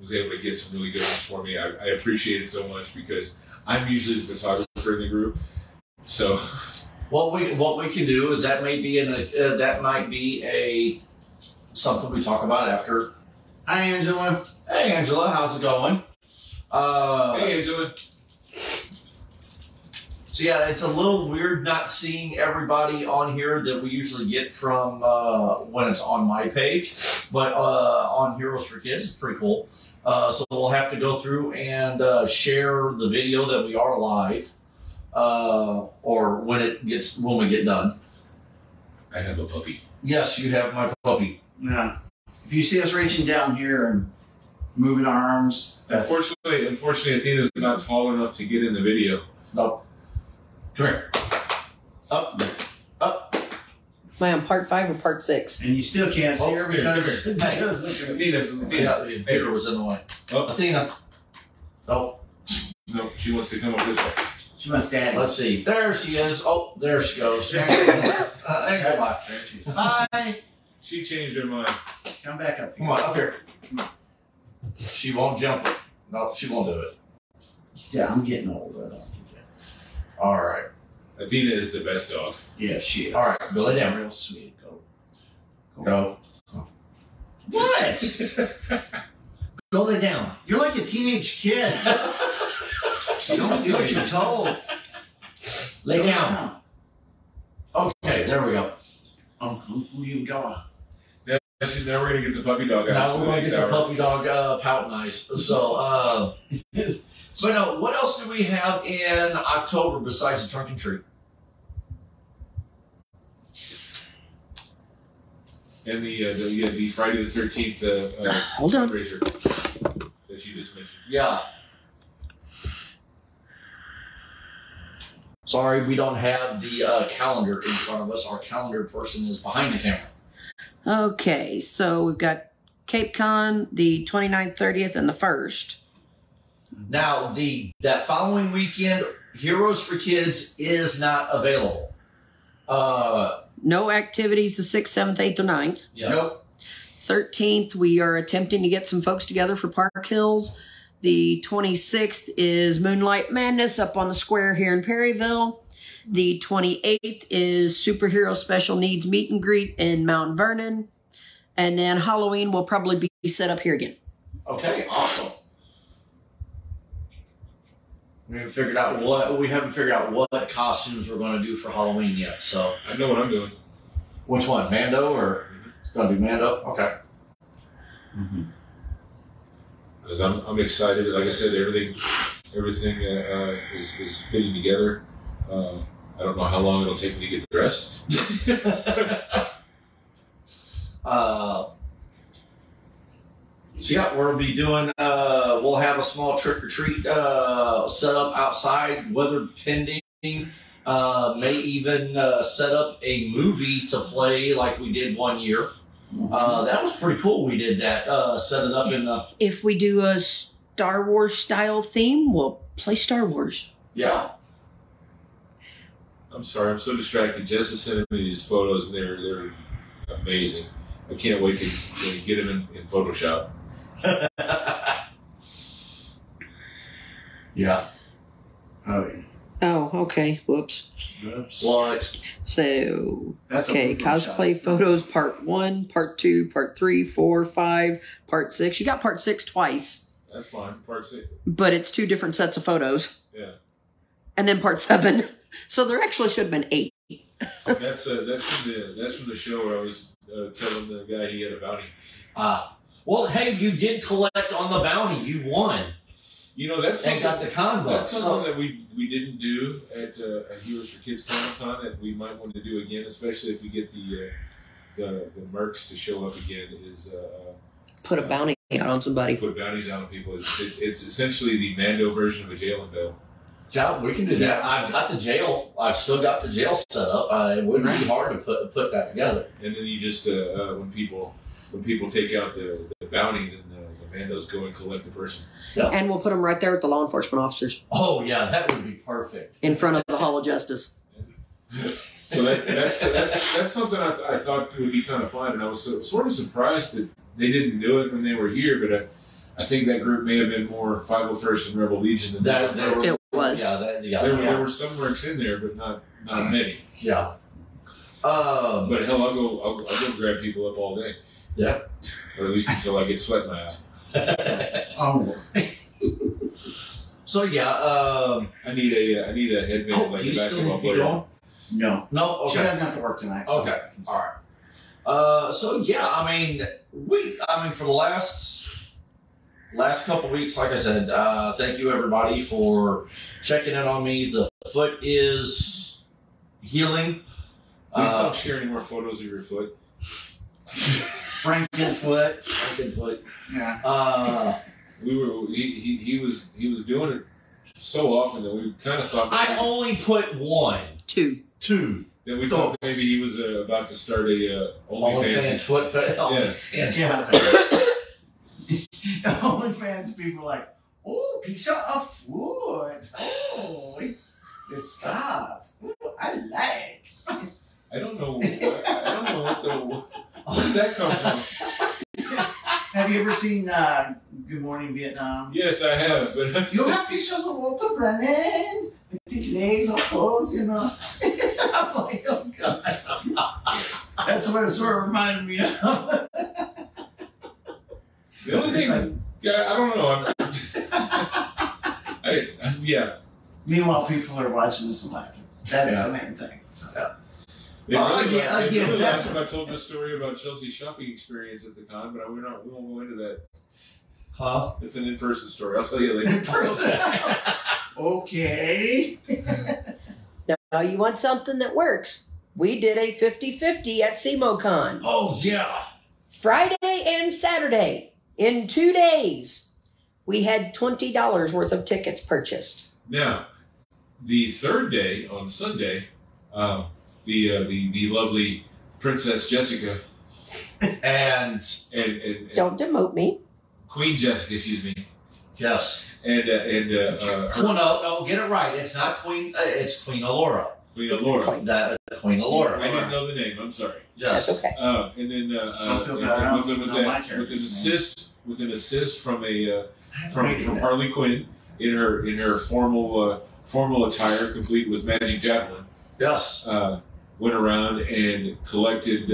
was able to get some really good ones for me. I appreciate it so much because I'm usually the photographer in the group. So what we can do is that might be a something we talk about after. Hi, Angela. Hey, Angela, how's it going? Hey, Angela. So yeah, it's a little weird not seeing everybody on here that we usually get from when it's on my page, but on Heroes for Kids, it's pretty cool. So we'll have to go through and share the video that we are live, or when we get done. I have a puppy. Yes, you have my puppy. Yeah. If you see us reaching down here and moving our arms, Unfortunately, Athena's not tall enough to get in the video. Nope. Come here. Up. Am I on part 5 or part 6? and you still can't see her because Athena. Peter was in the way. Oh. Athena. Oh. No, she wants to come up this way. she must stand. Let's see. There she is. Oh, there she goes. There she is. Bye. She changed her mind. Come back up here. Come on, up here. She won't jump it. No, she won't do it. Yeah, I'm getting old. I don't do that. All right. Athena is the best dog. Yeah, she is. All right, go lay down. Real sweet. Go. What? Go lay down. You're like a teenage kid. You don't do what you're told. Lay down. Okay, there we go. Oh, who you going? Now we're going to get the puppy dog out. Now we're going to get the puppy dog pout nice. So, So, what else do we have in October besides the trunk and treat? And the Friday the 13th Hold on. fundraiser that you just mentioned. Yeah. Sorry, we don't have the calendar in front of us. Our calendar person is behind the camera. Okay, so we've got Cape Con, the 29th, 30th, and the 1st. Now, that following weekend, Heroes for Kids is not available. No activities the 6th, 7th, 8th, or 9th. Yeah. Nope. 13th, we are attempting to get some folks together for Park Hills. The 26th is Moonlight Madness up on the square here in Perryville. The 28th is Superhero Special Needs Meet and Greet in Mount Vernon. And then Halloween will probably be set up here again. Okay, awesome. We haven't figured out what costumes we're going to do for Halloween yet. So I know what I'm doing. which one, Mando or it's going to be Mando? Okay. Mm-hmm. Because I'm excited. Like I said, everything is fitting together. I don't know how long it'll take me to get dressed. So yeah, we'll be doing. We'll have a small trick or treat set up outside, weather pending. May even set up a movie to play like we did one year. That was pretty cool. We did that. Set it up in the. If we do a Star Wars style theme, we'll play Star Wars. Yeah. I'm sorry, I'm so distracted. Jessica sent me these photos, and they're amazing. I can't wait to get them in Photoshop. Yeah. Oh, yeah. Oh, okay. Whoops. Oops. What? So, That's a okay, good cosplay shot. photos part 1, part 2, part 3, 4, 5, part 6. You got part 6 twice, That's fine. Part 6. but it's 2 different sets of photos. Yeah. And then part 7. So there actually should have been 8. That's from the show where I was telling the guy he had a bounty. Well, hey, you did collect on the bounty. You won. You know, that's And something, got the con book. that's something that we didn't do at Heroes for Kids Comic-Con that we might want to do again, especially if we get the mercs to show up again. Is Put a bounty out on somebody. put bounties out on people. It's essentially the Mando version of a jail and bail. Yeah, we can do that. I've got the jail. I've still got the jail set up. It wouldn't be hard to put that together. And then you just when people take out the bounty, then the Mandos go and collect the person. And we'll put them right there with the law enforcement officers Oh yeah, that would be perfect. in front of the Hall of Justice. So that's something I thought would be kind of fun, and I was sort of surprised that they didn't do it when they were here. But I think that group may have been more 501st and Rebel Legion than That there were. It was. There were some mercs in there, but not many. Yeah. But hell, I'll go grab people up all day. Yeah. Or at least until I get sweat in my eye. Oh. So yeah. I need a headband like do a you still basketball need to player. go? No. No. Okay. She doesn't have to work tonight. So Okay. All right. So yeah, I mean, for the last couple weeks, like I said, thank you everybody for checking in on me. The foot is healing. Please don't share any more photos of your foot. Frankenfoot. Yeah. He was doing it so often that we kind of thought I only put 1, 2. 2. that we thought maybe he was about to start a OnlyFans OnlyFans. foot. Yeah. Yeah. OnlyFans people are like, oh, picture of foot. Oh, it's scars. Ooh, I like. I don't know where did that come from? Have you ever seen Good Morning Vietnam? Yes, I have, but You have pictures of Walter Brennan with the legs of clothes, you know. I'm like, oh god. That's what it sort of reminded me of. the only It's thing, I don't know. Yeah. Meanwhile, people are watching this and laughing. That's the main thing. So. They really that's- laughed when I told this story about Chelsea's shopping experience at the con, but we won't go into that. Huh? It's an in-person story. I'll tell you later. Okay. Now, you want something that works? We did a 50-50 at SEMOCon. Oh, yeah. Friday and Saturday, in 2 days, we had $20 worth of tickets purchased. Now, the third day on Sunday, the lovely Princess Jessica And and Don't demote me. Queen Jessica, excuse me, yes. and Well, no, get it right. It's not Queen. It's Queen Alora. Queen Alora. That Queen Alora. I didn't know the name. I'm sorry. Yes. That's okay. And then Don't feel bad. with an assist from from Harley Quinn in her formal attire, complete with magic javelin. Yes. Went around and collected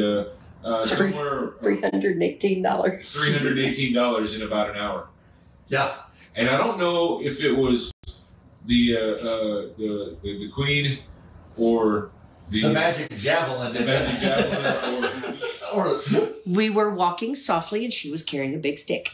somewhere $318. $318 in about an hour. Yeah. And I don't know if it was the Queen or The magic javelin. the magic javelin Or We were walking softly and she was carrying a big stick.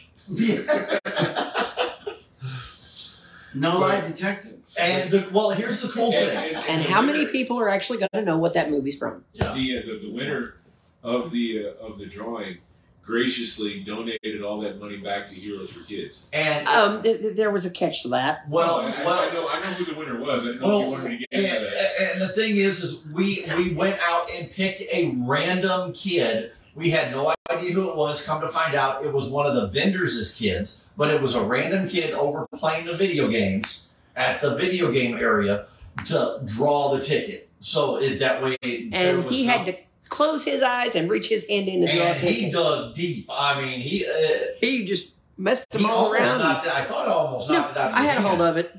No lie detected. and well, here's the cool thing. And how many people are actually going to know what that movie's from? Yeah. the winner of the drawing graciously donated all that money back to Heroes for Kids. And There was a catch to that. well, I know who the winner was. I didn't know if you wanted me to get into that. and the thing is we went out and picked a random kid. We had no idea who it was. Come to find out, it was one of the vendors' kids, but it was a random kid over playing the video games at the video game area to draw the ticket. So that way, And he had to close his eyes and reach his hand in and draw a and he ticket. dug deep. I mean, He just messed them he all almost around. knocked it. I thought I almost knocked it out. Of I your had a hand. hold of it.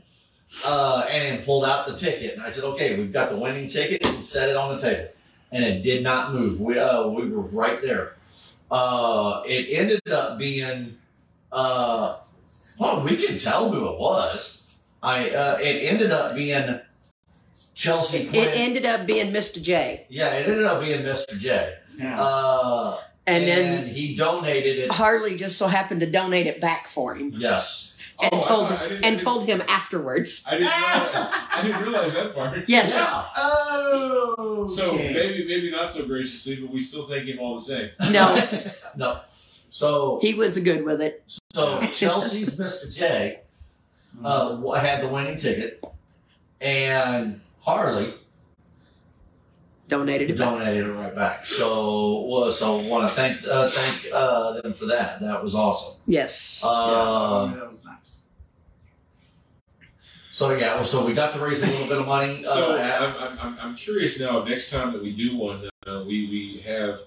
And then pulled out the ticket. And I said, okay, we've got the winning ticket, and set it on the table. And it did not move. We were right there. It ended up being, well, we can tell who it was. It ended up being Chelsea Quinn. It ended up being Mr. J. Yeah, it ended up being Mr. J. Yeah. And then he donated it. Harley just so happened to donate it back for him. Yes. And I told him afterwards. I didn't realize that part. Yes. Yeah. Oh. So maybe not so graciously, but we still thank him all the same. No, No. So he was good with it. Chelsea's Mr. J had the winning ticket, and Harley Donated it back. donated it right back. So want to thank them for that. That was awesome. Yes. That was nice. So we got to raise a little bit of money. So I'm curious now. Next time that we do one, we have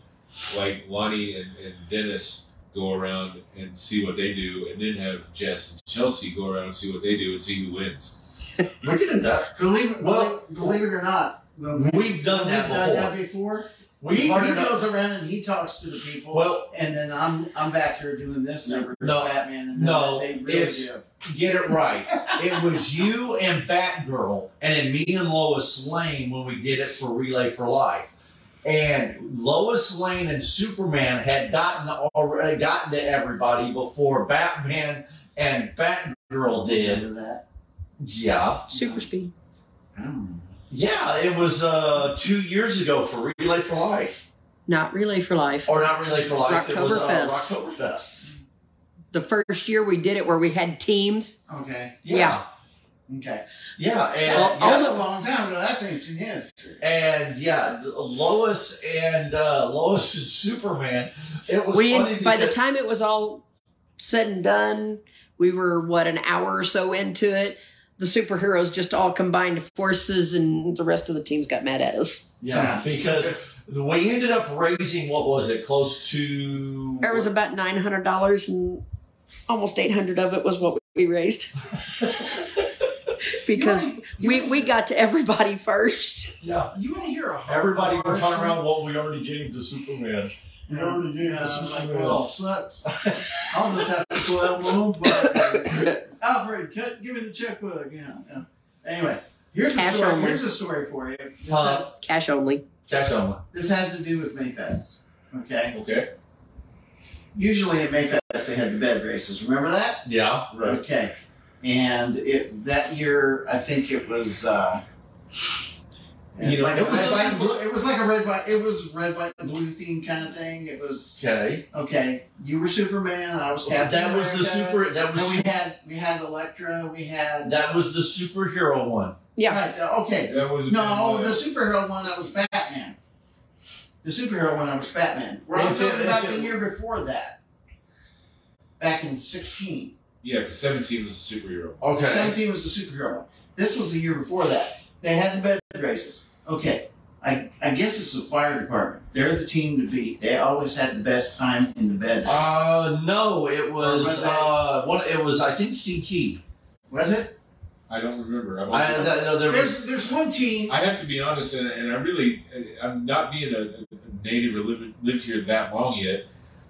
like Lonnie and Dennis go around and see what they do, and then have Jess and Chelsea go around and see what they do and see who wins. we can do that. Believe it or not, We've done that before. We've He partnered up- goes around and he talks to the people. Well, and then I'm back here doing this number. No, Batman. And no, they really it's- Get it right. It was you and Batgirl, and then me and Lois Lane when we did it for Relay for Life. And Lois Lane and Superman had already gotten to everybody before Batman and Batgirl did. Remember that? Yeah. Super speed. Oh. Yeah, it was 2 years ago for Relay for Life. Not Relay for Life. Or not Relay for Life. It was Rocktoberfest. Rocktoberfest. The first year we did it where we had teams. Okay. Yeah. Okay. Yeah, and That's a long time ago. That's ancient history. and yeah, Lois and Superman. It was funny By the because- time it was all said and done, we were an hour or so into it. The superheroes just all combined forces, and the rest of the teams got mad at us. Yeah, because we ended up raising, what was it, close to... There was about $900, and almost $800 of it was what we raised. Because we got to everybody first. Yeah. You want to hear a Everybody horror was talking story? around what we already gave to Superman. We already gave Yeah, to I'm like, Superman. well, sucks. I'll just have to go out my own butt. Alfred, give me the checkbook. Yeah. Anyway, here's a Cash story. only. Here's a story for you. Cash only. Cash only. This has to do with Mayfest. Okay. Okay. usually at Mayfest they had the bed races. Remember that? Yeah. Right. Okay. And that year, I think it was. You know, like it was red, a white, super- blue. It was like a red, white. It was red, white, and blue theme kind of thing. It was Okay. You were Superman. I was Captain That was the America. super. That And was we had Elektra. We had that was the superhero one. Yeah. Right, okay. That was No, the superhero one. I was Batman. The superhero one. I was Batman. We're If talking it- about if the it- year before that. Back in 16. yeah, because 17 was a superhero. Okay. 17 was the superhero one. This was the year before that. They had the bed races. Okay. I guess it's the fire department. They're the team to beat. They always had the best time in the bed. No, it was was that- one. It was I think CT. Was it? I don't remember. No, there was. There's one team. I have to be honest, and I'm not being a native or lived here that long yet.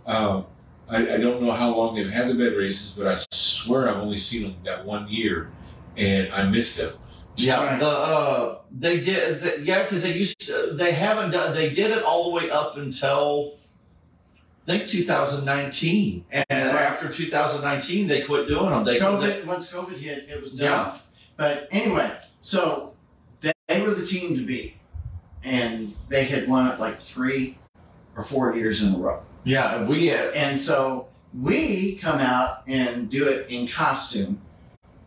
I don't know how long they've had the bed races, but I swear I've only seen them that one year, and I missed them. Yeah, Right. they did. Because they used to, they haven't done. They did it all the way up until I think 2019, and after 2019 they quit doing them. Once COVID hit, it was done. Yeah. But anyway, so they were the team to beat, and they had won it like 3 or 4 years in a row. Yeah, we had. And so we come out and do it in costume.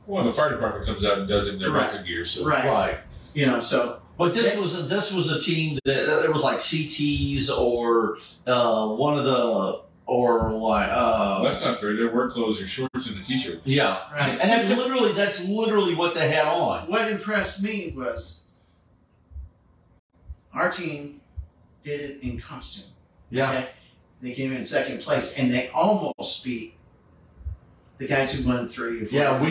Well, the fire department comes out and does it in their Right. record gear. So Right. You know, so But this was a team that it was like CTs or one of the or like that's not fair. Their work clothes are shorts and a t-shirt. yeah, right. and that's literally what they had on. What impressed me was our team did it in costume. Yeah, Okay? They came in second place, and they almost beat the guys who won 3 or 4. yeah, we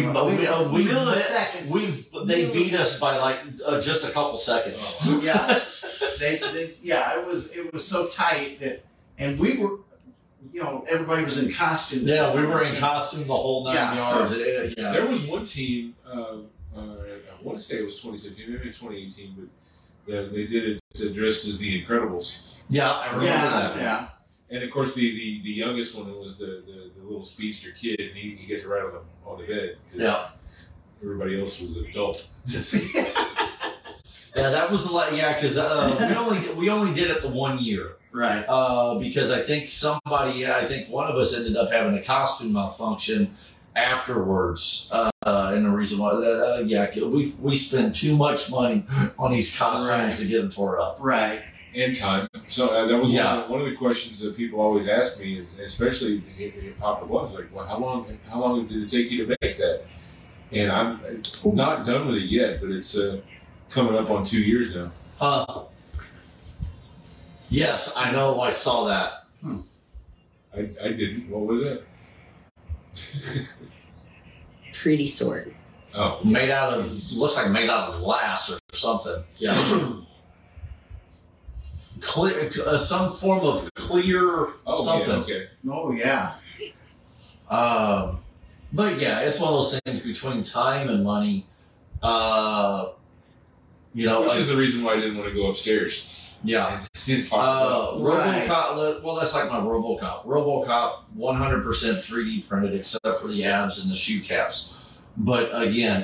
milliseconds. they beat us by like just a couple seconds. Oh. Yeah, it was so tight that, and we were, everybody was in costume. Yeah, we were in costume the whole 9 Yeah, yards. so- Yeah. There was one team, I want to say it was 2017, maybe 2018, but they did it dressed as the Incredibles. Yeah, I remember that. Yeah. And of course, the youngest one was the little speedster kid, and he gets right on the bed. 'Cause Yeah. Everybody else was adult. Yeah, that was the because we only did it the 1 year. Right. Because I think one of us ended up having a costume malfunction afterwards, and the reason why we spend too much money on these costumes Right. to get them tore up. Right. And time. So that was Yeah. one of the questions that people always ask me, especially if Papa was like, "Well, how long did it take you to make that?" And I'm not done with it yet, but it's coming up on 2 years now. Yes, I know. I saw that. I didn't. What was it? Treaty sword. Oh, Made out of looks like made out of glass or something. Yeah. Clear, some form of clear something. yeah, okay. Oh yeah. But yeah, it's one of those things between time and money. Which is the reason why I didn't want to go upstairs. Yeah. And talk about Right. RoboCop. Well, that's like my RoboCop. RoboCop, 100% 3D printed, except for the abs and the shoe caps. But again,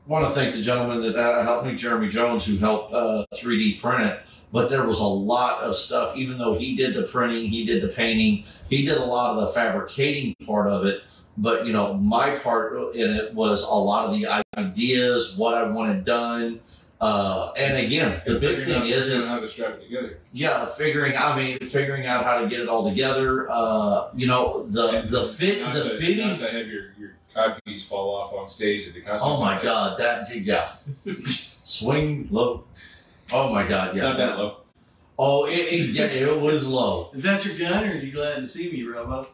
want to thank the gentleman that helped me, Jeremy Jones, who helped 3D print it. But there was a lot of stuff. Even though he did the printing, he did the painting, he did a lot of the fabricating part of it. But my part in it was a lot of the ideas, what I wanted done. And again, the big thing figuring is out how to strap it together. yeah, figuring out how to get it all together. The fitting. Not to have your codpiece fall off on stage at the costume. Oh my contest. God, swing low. Oh my God, yeah. Not that low. Oh, it was low. Is that your gun, or are you glad to see me, Robo?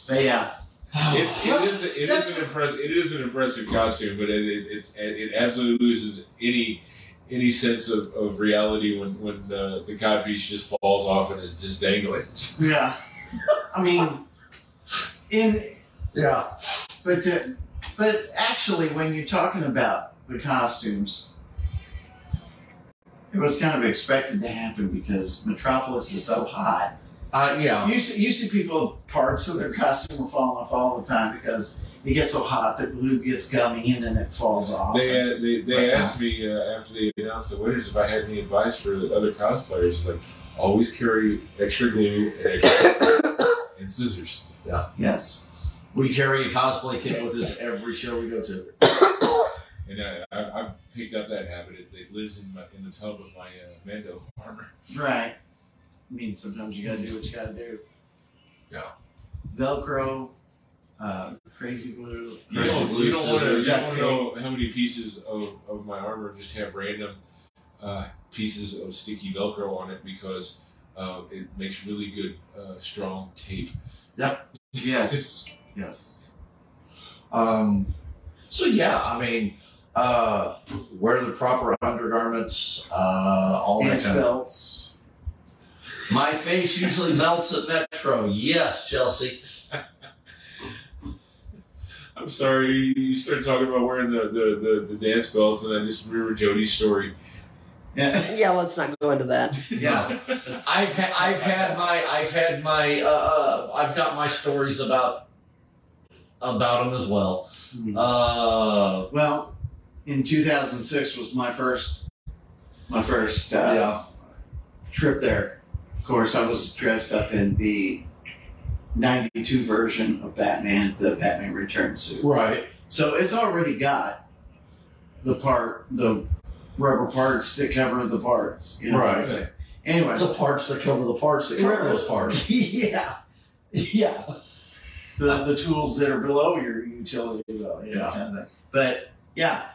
But yeah. It is an impressive costume, but it absolutely loses any sense of reality when the codpiece just falls off and is just dangling. Yeah. I mean, Yeah. but actually, when you're talking about the costumes, It was kind of expected to happen because Metropolis is so hot. Yeah. You see people, parts of their costume are falling off all the time because it gets so hot that glue gets gummy and then it falls off. They asked me after they announced the winners if I had any advice for the other cosplayers. It's like, always carry extra glue and scissors. Yeah. Yes. We carry a cosplay kit with us every show we go to. And I've picked up that habit. It lives in the tub of my Mando armor. Right. I mean, sometimes you gotta do what you gotta do. Yeah. Velcro, crazy glue. You don't want to know how many pieces of my armor just have random pieces of sticky Velcro on it because it makes really good, strong tape. Yep. Yes. Yes. So yeah, I mean, wear the proper undergarments, all that Dance kind of. belts. My face usually melts at Metro. Yes, Chelsea. I'm sorry, you started talking about wearing the dance belts, and I just remember Jody's story. Yeah. Yeah, let's not go into that. Yeah. I've got my stories about them as well. Well, in 2006 was my first trip there. Of course, I was dressed up in the 92 version of Batman, the Batman Returns suit. Right. So it's already got the rubber parts that cover the parts. You know what I'm saying? Anyway. The parts that cover the parts that cover those parts. Yeah. Yeah. The tools that are below your utility belt. Yeah. Kind of thing. But, yeah.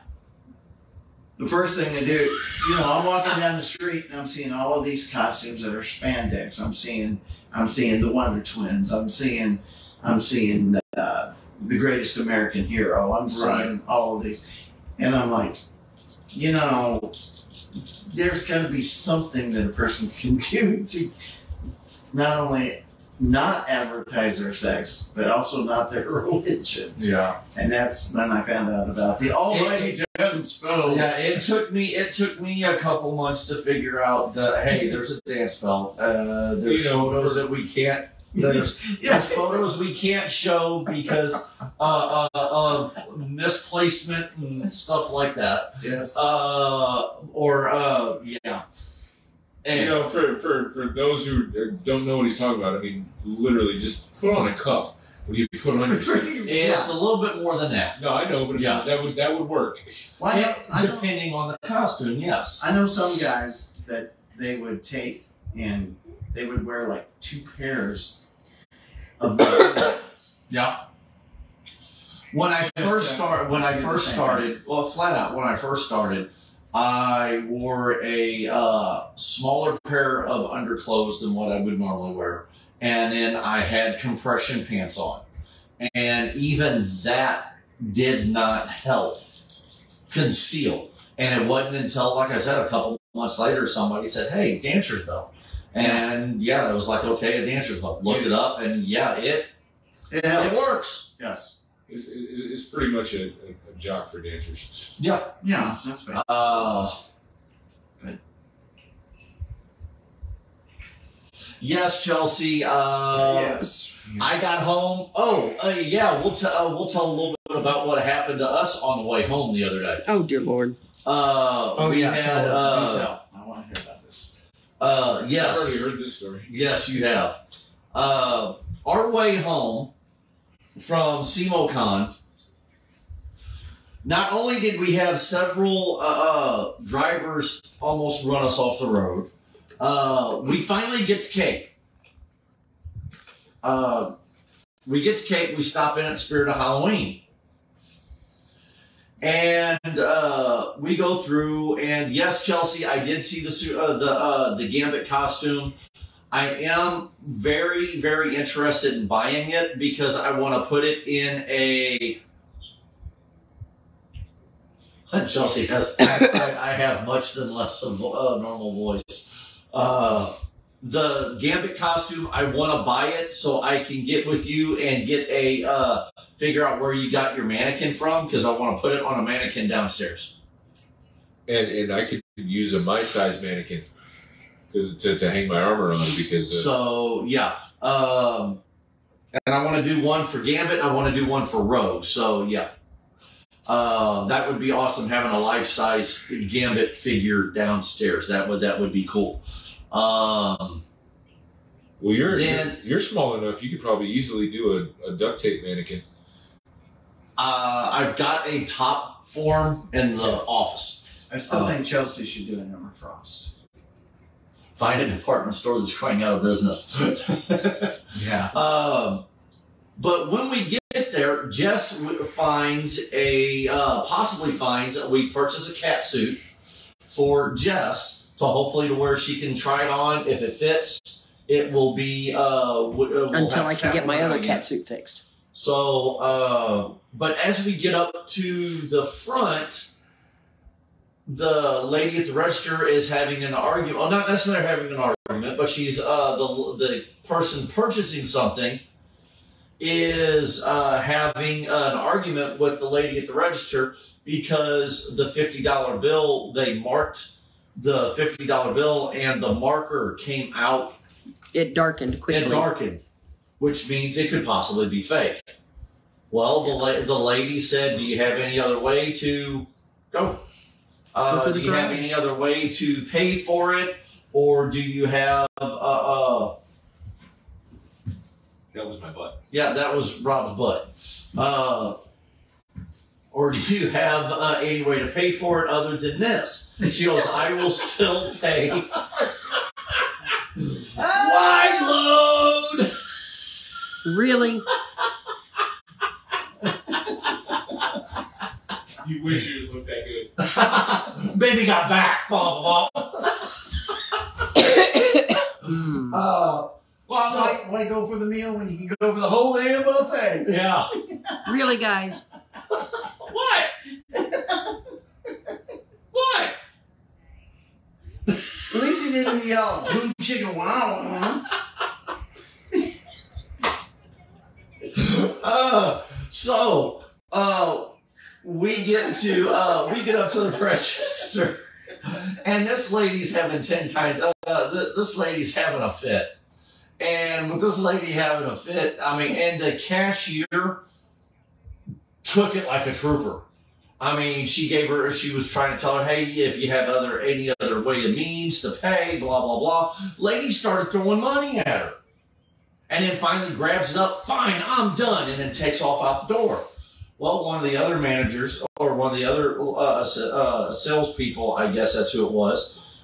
The first thing to do, I'm walking down the street and I'm seeing all of these costumes that are spandex. I'm seeing the Wonder Twins. I'm seeing the Greatest American Hero. I'm seeing all of these, and I'm like, there's got to be something that a person can do to not only not advertise their sex, but also not their religion. Yeah. And that's when I found out about the almighty dance belt. Yeah, it took me a couple months to figure out that hey, there's a dance belt. There's photos that we can't. There's photos we can't show because of misplacement and stuff like that. Yes. Yeah. And, for those who don't know what he's talking about, I mean, literally just put on a cup when you put on your suit. it's a little bit more than that. No, I know, but that would work. Depending on the costume, yes. I know some guys that they would take and they would wear like 2 pairs of bands. Yeah. When I first started, I wore a smaller pair of underclothes than what I would normally wear. And then I had compression pants on. And even that did not help conceal. And it wasn't until, like I said, a couple months later, somebody said, hey, dancer's belt. And yeah, it was like, okay, a dancer's belt. Looked it up, and yeah, it works. Yes. It's pretty much a jock for dancers. Yeah. Yeah, that's basically Yes, Chelsea. yes. I got home. Yeah, we'll tell a little bit about what happened to us on the way home the other day. Oh, dear Lord. We had. I want to hear about this. Yes. I've already heard this story. Yes, you have. Our way home from SemoCon, not only did we have several drivers almost run us off the road, we finally get to Cape. We get to Cape, we stop in at Spirit of Halloween. And we go through, and yes, Chelsea, I did see the Gambit costume. I am very, very interested in buying it because I want to put it in a. Chelsea has. I have much than less of normal voice. The Gambit costume, I want to buy it so I can get with you and get a figure out where you got your mannequin from because I want to put it on a mannequin downstairs. And I could use a my size mannequin to hang my armor on because. So yeah, and I want to do one for Gambit. I want to do one for Rogue. So yeah, that would be awesome having a life size Gambit figure downstairs. That would be cool. Well, you're small enough. You could probably easily do a duct tape mannequin. I've got a top form in the office. I still think Chelsea should do an Emma Frost. Find a department store that's going out of business. Yeah. But when we get there, Jess possibly finds we purchase a cat suit for Jess, so hopefully to where she can try it on. If it fits, it will be until I can get my other cat suit fixed. So, but as we get up to the front, the lady at the register is having an argument. Well, not necessarily having an argument, but she's the person purchasing something is having an argument with the lady at the register because the $50 bill, they marked the $50 bill and the marker came out. It darkened quickly. It darkened, which means it could possibly be fake. Well, the lady said, do you have any other way to go? Do you have any other way to pay for it? Or do you have That was my butt. Yeah, that was Rob's butt. Or do you have any way to pay for it other than this? She goes, I will still pay. Wide load! Really? You wish yours looked that good. Baby got back. Blah, blah, blah. Why go for the meal when you can go for the whole damn buffet? Yeah. Really, guys? What? What? At least he didn't yell, boom chicken wow. We get up to the register, and this lady's having this lady's having a fit. And with this lady having a fit, and the cashier took it like a trooper. She was trying to tell her, hey, if you have any other way of means to pay, blah, blah, blah. Lady started throwing money at her. And then finally grabs it up, fine, I'm done, and then takes off out the door. Well, one of the other managers, or one of the other salespeople, I guess that's who it was,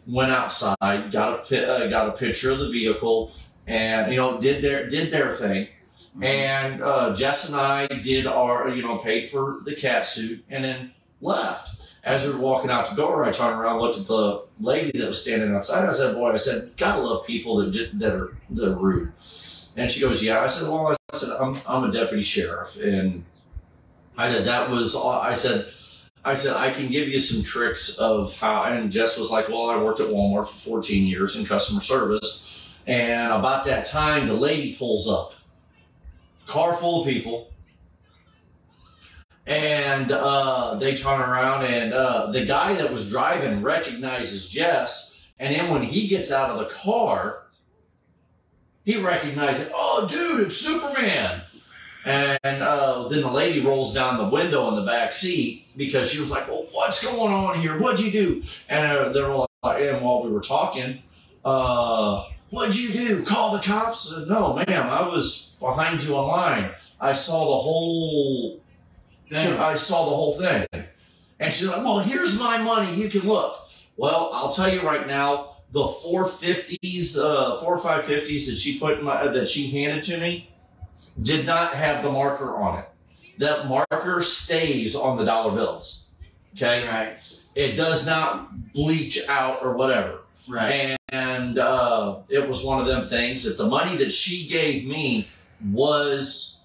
went outside, got a picture of the vehicle, and did their thing. Mm-hmm. And Jess and I did our paid for the cat suit, and then left. As we were walking out the door, I turned around, looked at the lady that was standing outside. I said, "Boy," I said, "gotta love people that are rude." And she goes, "Yeah." I said, "Well," I said, I'm a deputy sheriff, and I said, I can give you some tricks of how. And Jess was like, "Well, I worked at Walmart for 14 years in customer service," and about that time, the lady pulls up, car full of people. And they turn around, and the guy that was driving recognizes Jess. And then when he gets out of the car, he recognizes, "Oh, dude, it's Superman." And then the lady rolls down the window in the back seat because she was like, "Well, what's going on here? What'd you do?" And they were like, and while we were talking, "What'd you do? Call the cops?" I said, "No, ma'am, I was behind you in line. I saw the whole thing." And she's like, "Well, here's my money. You can look." Well, I'll tell you right now, the 4 or 550s that she handed to me did not have the marker on it. That marker stays on the dollar bills. Okay? Right. It does not bleach out or whatever. Right. And it was one of them things that the money that she gave me was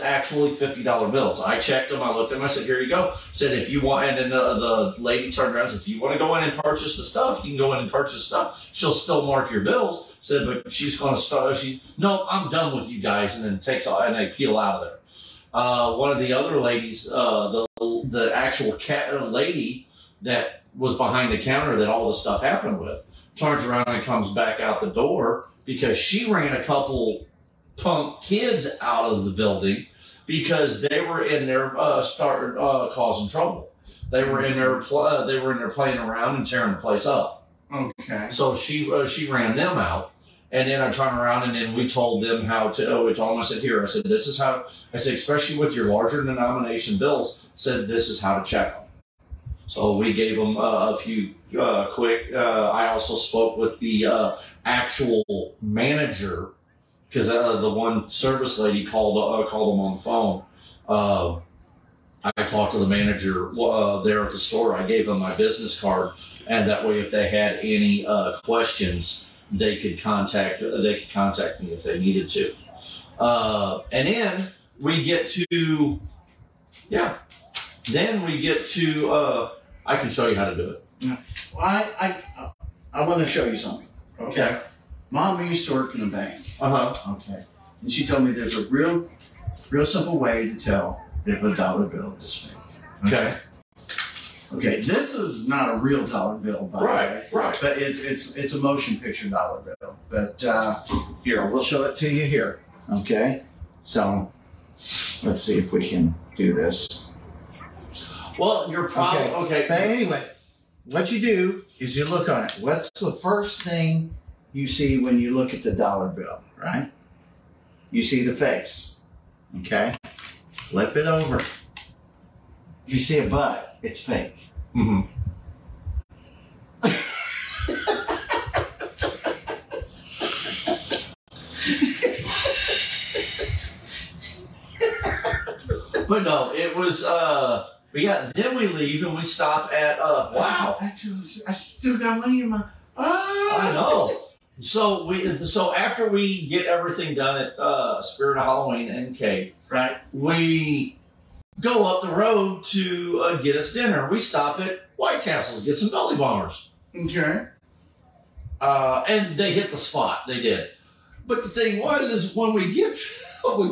actually $50 bills. I checked them. I looked at them. I said, "Here you go." Said, "If you want," and then the lady turned around and said, "If you want to go in and purchase the stuff, you can go in and purchase stuff. She'll still mark your bills." Said, "But she's going to start." "No, I'm done with you guys," and then takes off, and they peel out of there. One of the other ladies, the actual cat lady that was behind the counter that all the stuff happened with, turns around and comes back out the door because she ran a couple punk kids out of the building because they were in there started causing trouble. They were in there playing around and tearing the place up. Okay. So she ran them out, and then I turned around and then we told them how to. We told them, I said, here, I said, this is how. I said, especially with your larger denomination bills, said this is how to check them. So we gave them a few quick. I also spoke with the actual manager because the one service lady called them on the phone. I talked to the manager there at the store. I gave them my business card, and that way, if they had any questions, they could contact me if they needed to. And then we get to, I can show you how to do it. Yeah. Well, I want to show you something. Okay. Mom used to work in a bank. Okay. And she told me there's a real simple way to tell if a dollar bill is fake. Okay. Okay. This is not a real dollar bill, by the way. Right. But it's a motion picture dollar bill. But here, we'll show it to you here. Okay. So let's see if we can do this. Well, your problem. Okay. But anyway, what you do is you look on it. What's the first thing you see when you look at the dollar bill, right? You see the face. Okay? Flip it over. If you see a butt, it's fake. Mm-hmm. But no, it was but yeah, then we leave and we stop at wow. Actually, I still got money in my I know. So after we get everything done at Spirit of Halloween and Cake, right? We go up the road to get us dinner. We stop at White Castle's, get some belly bombers. Okay. And they hit the spot. They did. But the thing is when we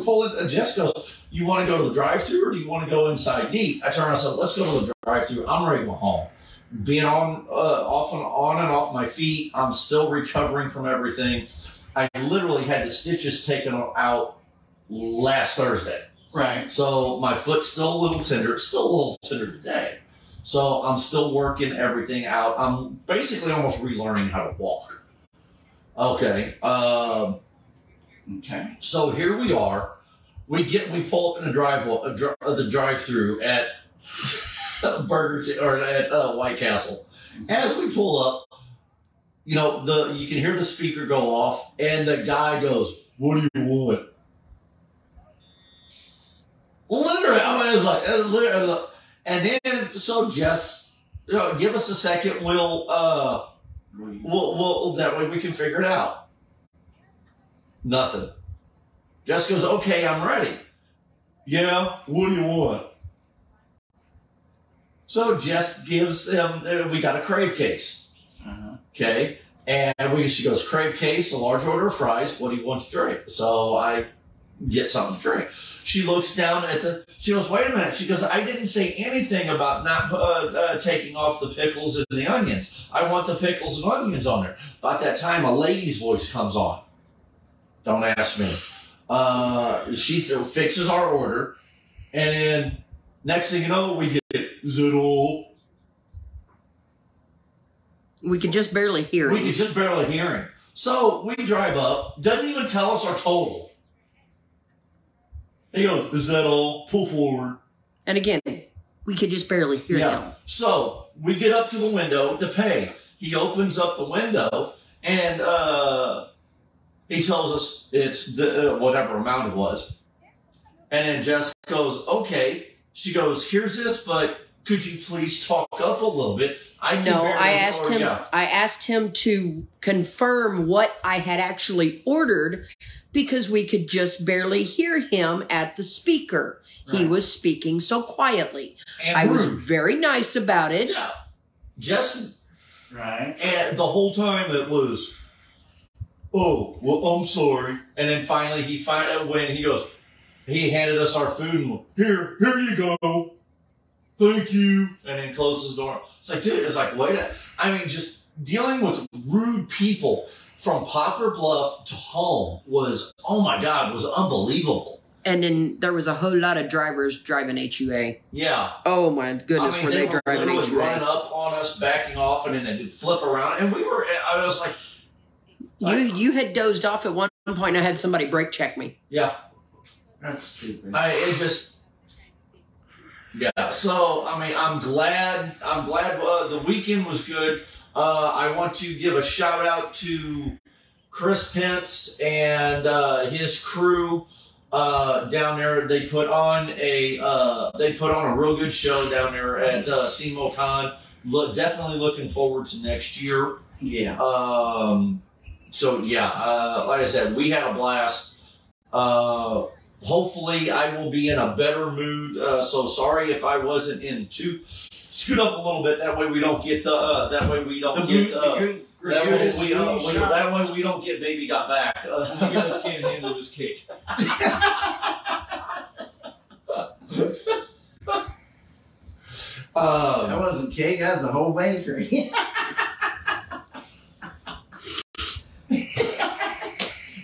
pull it, and Jess goes, you want to go to the drive-thru or do you want to go inside and eat? I turned around and said, let's go to the drive-thru. I'm ready to go home. Being on and off my feet, I'm still recovering from everything. I literally had the stitches taken out last Thursday. Right. So my foot's still a little tender. It's still a little tender today. So I'm still working everything out. I'm basically almost relearning how to walk. Okay. Okay. So here we are. We pull up in the drive-through at Burger King or at White Castle. As we pull up, you can hear the speaker go off, and the guy goes, "What do you want?" Literally, I was like, and then so Jess, give us a second. We'll that way we can figure it out. Nothing. Jess goes, okay, I'm ready. Yeah, what do you want? So Jess gives them, we got a crave case. Okay. And she goes, crave case, a large order of fries. What do you want to drink? So I get something to drink. She looks down at she goes, wait a minute. She goes, I didn't say anything about not taking off the pickles and the onions. I want the pickles and onions on there. About that time, a lady's voice comes on. Don't ask me. She fixes our order, and then next thing you know, we get, is it all? We could just barely hear We could just barely hear him. So we drive up, doesn't even tell us our total. He goes, is that all? Pull forward. And again, we could just barely hear him. So we get up to the window to pay. He opens up the window, and he tells us it's whatever amount it was. And then Jess goes, okay. She goes, here's this, but could you please talk up a little bit? I asked him to confirm what I had actually ordered because we could just barely hear him at the speaker. Right. He was speaking so quietly. And I was very nice about it. Yeah. Just right. And the whole time it was, oh, well, I'm sorry. And then finally, when he goes, he handed us our food and here you go. thank you, and then closes the door. It's like, dude, it's like, wait. I mean, just dealing with rude people from Poplar Bluff to home was, oh my God, was unbelievable. And then there was a whole lot of drivers driving HUA. Yeah. Oh my goodness, I mean, were they driving literally HUA? running up on us, backing off, and then they'd flip around. And I was like... You had dozed off at one point, and I had somebody brake check me. Yeah. That's stupid. Yeah. So, I mean, I'm glad the weekend was good. I want to give a shout out to Chris Pence and his crew down there. They put on a real good show down there at SEMOCon. Definitely looking forward to next year. Yeah. So yeah, like I said, we had a blast. Hopefully I will be in a better mood. So sorry if I wasn't in too. Scoot up a little bit. That way we don't get that way we don't get baby got back. You guys can't handle this cake. That wasn't cake. That was a whole bakery.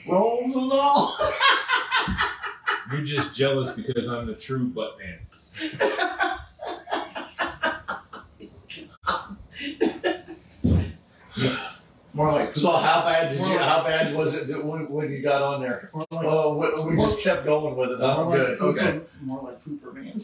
Rolls and all. You're just jealous because I'm the true butt man. More like. So how bad was it when you got on there? We just kept going with it. More like Good. Pooper, Okay. More like Pooper Man.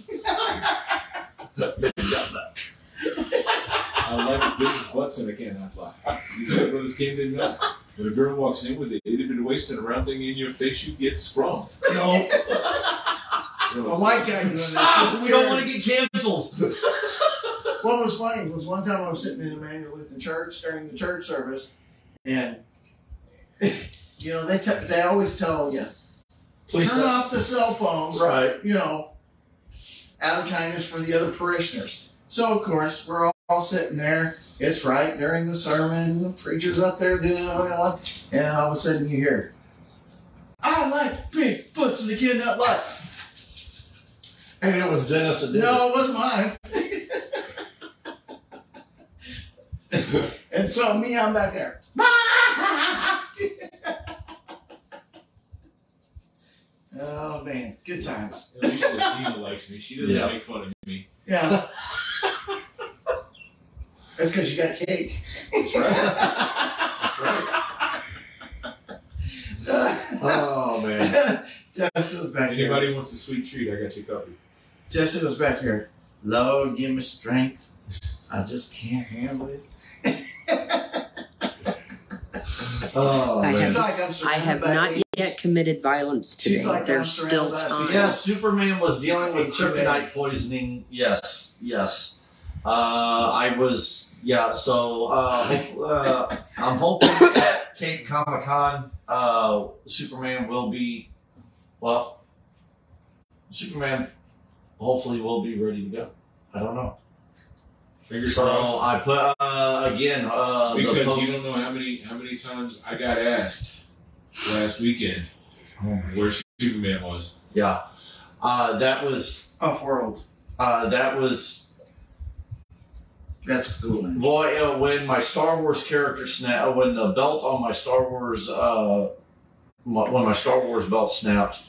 I like business butts and I cannot lie. You know where this came to know? When a girl walks in with a itty bitty waist and a round thing in your face, you get sprung. No. A white guy doing this. Stop! We don't want to get canceled. What was funny was one time I was sitting in Emmanuel Lutheran Church during the church service, and you know they always tell you, Please turn off the cell phones, right? You know, out of kindness for the other parishioners. So of course we're all sitting there. It's right during the sermon. The preacher's up there doing and all of a sudden you hear, "I like big butts and the kid not like." And it was Dennis that did No, it wasn't mine. And so I'm back there. Oh man, good times. At least Christina likes me. She doesn't make fun of me. Yeah. That's because you got cake. That's right. Oh man. Jessica's back here. Anybody wants a sweet treat, I got you covered. Jessica's back here. Lord, give me strength. I just can't handle this. Oh, I man. She's like, I'm I surrounded have by not apes. yet committed violence today. She's like, There's I'm still surrounded by time. Yeah, Superman was dealing with HUA. kryptonite poisoning. Yes. I was. Yeah. So I'm hoping at Cape Comic Con, Superman will be. Well, Superman hopefully will be ready to go. I don't know. Fingers So crossed. I put again the Because post- you don't know how many times I got asked last weekend where Superman was. Yeah. That was Off-world. That's cool. Man. boy. When my Star Wars character snapped, when the belt on my Star Wars, when my Star Wars belt snapped,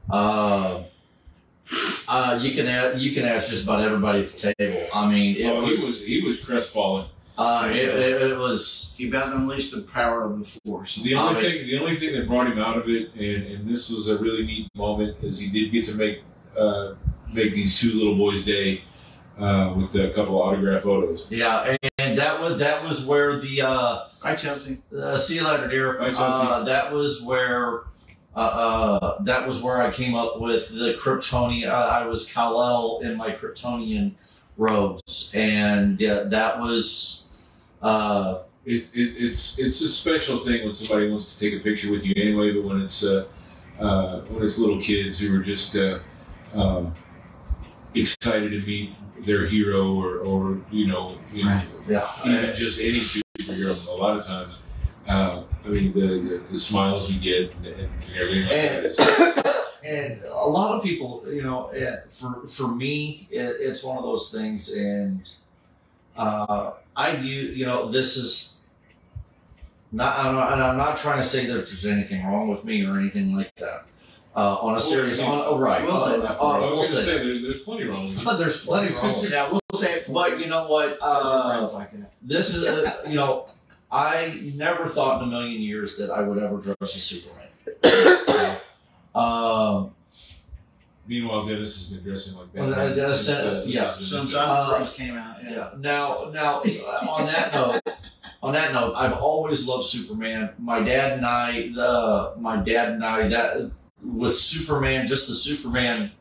you can ask just about everybody at the table. I mean, He was crestfallen. It was. He about to unleash the power of the Force. The only thing that brought him out of it, and this was a really neat moment, is he did get to make these two little boys' day with a couple of autograph photos. Yeah, and that was where the Hi, Chelsea. see you later, dear. Hi, Chelsea. That was where I came up with the Kryptonian. I was Kal-El in my Kryptonian robes, and yeah, that was. It's a special thing when somebody wants to take a picture with you anyway, but when it's little kids who are just excited to meet their hero or even just any superhero. A lot of times, I mean the smiles you get and everything like that. and a lot of people, you know, for me, it's one of those things, and I view, you know, this is not, I'm not trying to say that there's anything wrong with me or anything like that. On a serious, right? We'll say that. I was going to say there's plenty wrong with you. There's plenty wrong with Yeah, we'll say it. But you know what? Friends like that. This is, you know, I never thought in a million years that I would ever dress as Superman. Meanwhile, Dennis has been dressing like Well, that. yeah. Since Outbreaks came out. Yeah. Now, on that note, I've always loved Superman. My dad and I, that with Superman, just the Superman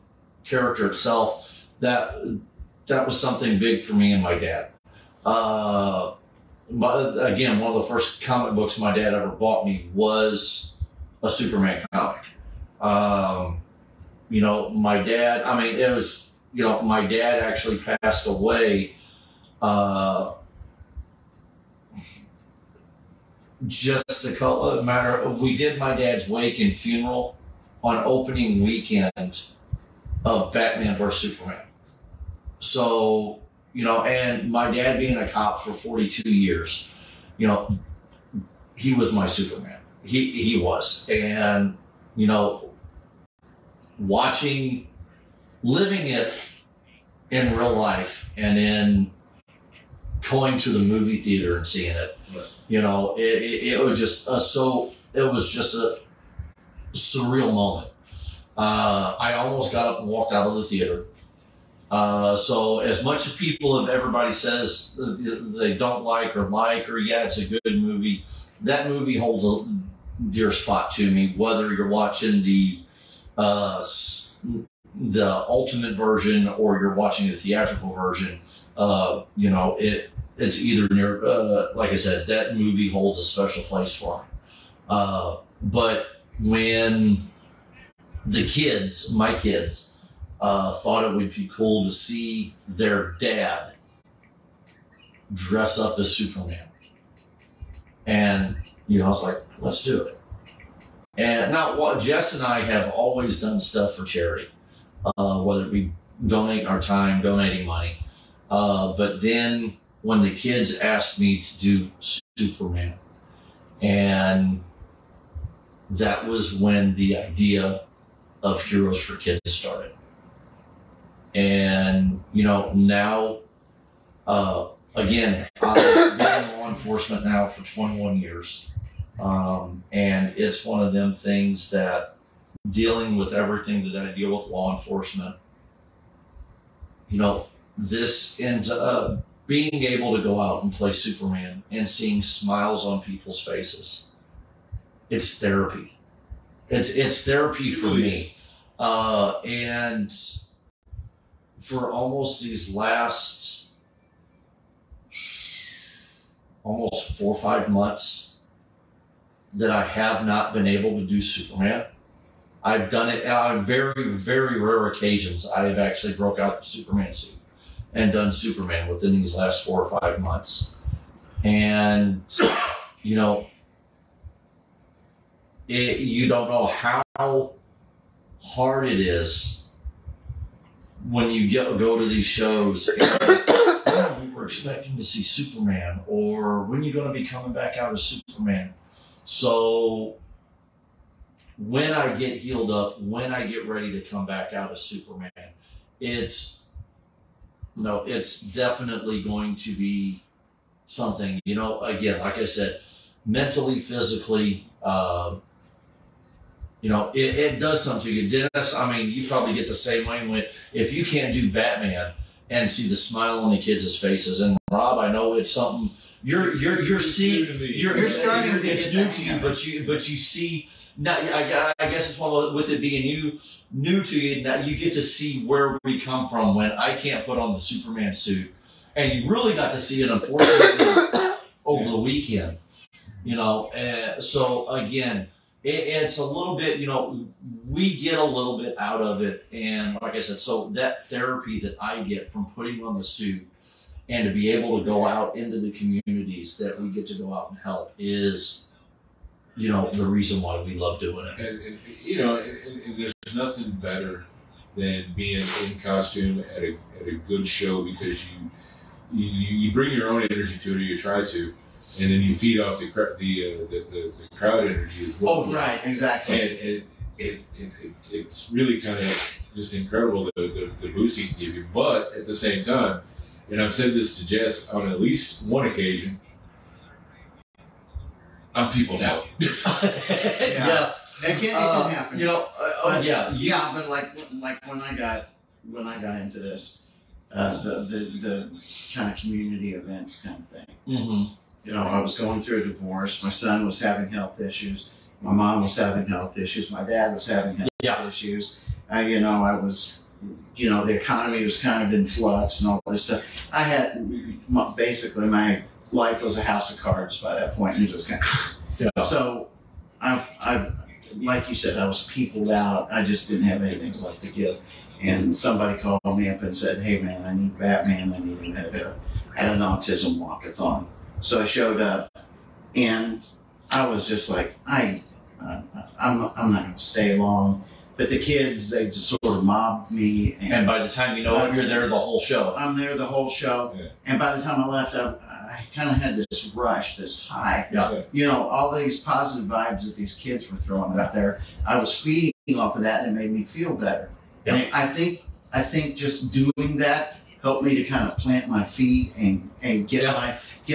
character itself, that was something big for me and my dad. Again, one of the first comic books my dad ever bought me was a Superman comic. You know, my dad, I mean, it was, you know, my dad actually passed away just a matter, we did my dad's wake and funeral on opening weekend of Batman vs. Superman. So, you know, and my dad being a cop for 42 years, you know, he was my Superman. He was. And, you know, living it in real life and then going to the movie theater and seeing it, right. You know, it was just it was just a surreal moment. I almost got up and walked out of the theater. So as much as everybody says they don't like, or yeah, it's a good movie, that movie holds a dear spot to me, whether you're watching the ultimate version or you're watching the theatrical version. You know, it's either near, like I said, that movie holds a special place for me. But when my kids, thought it would be cool to see their dad dress up as Superman. And, you know, I was like, let's do it. And now, Jess and I have always done stuff for charity, whether it be donating our time, donating money. But then when the kids asked me to do Superman, and that was when the idea of Heroes for Kids started. And, you know, now, again, I've been in law enforcement now for 21 years. And it's one of them things that, dealing with everything that I deal with law enforcement, you know, this ends up being able to go out and play Superman and seeing smiles on people's faces. It's therapy. It's therapy for me. And for almost these last almost 4 or 5 months that I have not been able to do Superman, I've done it on very, very rare occasions. I have actually broke out the Superman suit and done Superman within these last 4 or 5 months. And, you know, you don't know how hard it is when you go to these shows and we were expecting to see Superman, or when you're going to be coming back out as Superman. So when I get healed up, when I get ready to come back out as Superman, it's definitely going to be something, you know, again, like I said, mentally, physically, you know, it does something to you. Dennis, I mean, you probably get the same way when, if you can't do Batman and see the smile on the kids' faces. And Rob, I know it's something you're seeing, you're starting to, it's new to you, but you see, now, I guess it's one of those, with it being new to you, now you get to see where we come from when I can't put on the Superman suit. And you really got to see it, unfortunately, over the weekend. You know, so again, it's a little bit, you know, we get a little bit out of it. And like I said, so that therapy that I get from putting on the suit and to be able to go out into the communities that we get to go out and help is, you know, the reason why we love doing it. And you know, and there's there's nothing better than being in costume at a good show, because you bring your own energy to it, or you try to, and then you feed off the crowd energy as well. Oh, right, exactly. And it's really kind of just incredible the boost he can give you. But at the same time, and I've said this to Jess on at least one occasion, I'm people now. Yes. It can happen. You know, yeah, but like when I got into this, the kind of community events kind of thing. Mm-hmm. You know, I was going through a divorce. My son was having health issues. My mom was having health issues. My dad was having health issues. I was, the economy was kind of in flux and all this stuff. I had basically my life was a house of cards by that point, and just kind of. So, I like you said, I was peopled out. I just didn't have anything left to give. And somebody called me up and said, "Hey man, I need Batman. I need him at an autism walkathon." So I showed up, and I was just like, I'm not going to stay long. But the kids, they just sort of mobbed me. And by the time you know it, you're there the whole show. I'm there the whole show. Yeah. And by the time I left, I kind of had this rush, this high. Yeah. All these positive vibes that these kids were throwing out there. I was feeding off of that, and it made me feel better. Yeah. And I think just doing that helped me to kind of plant my feet and get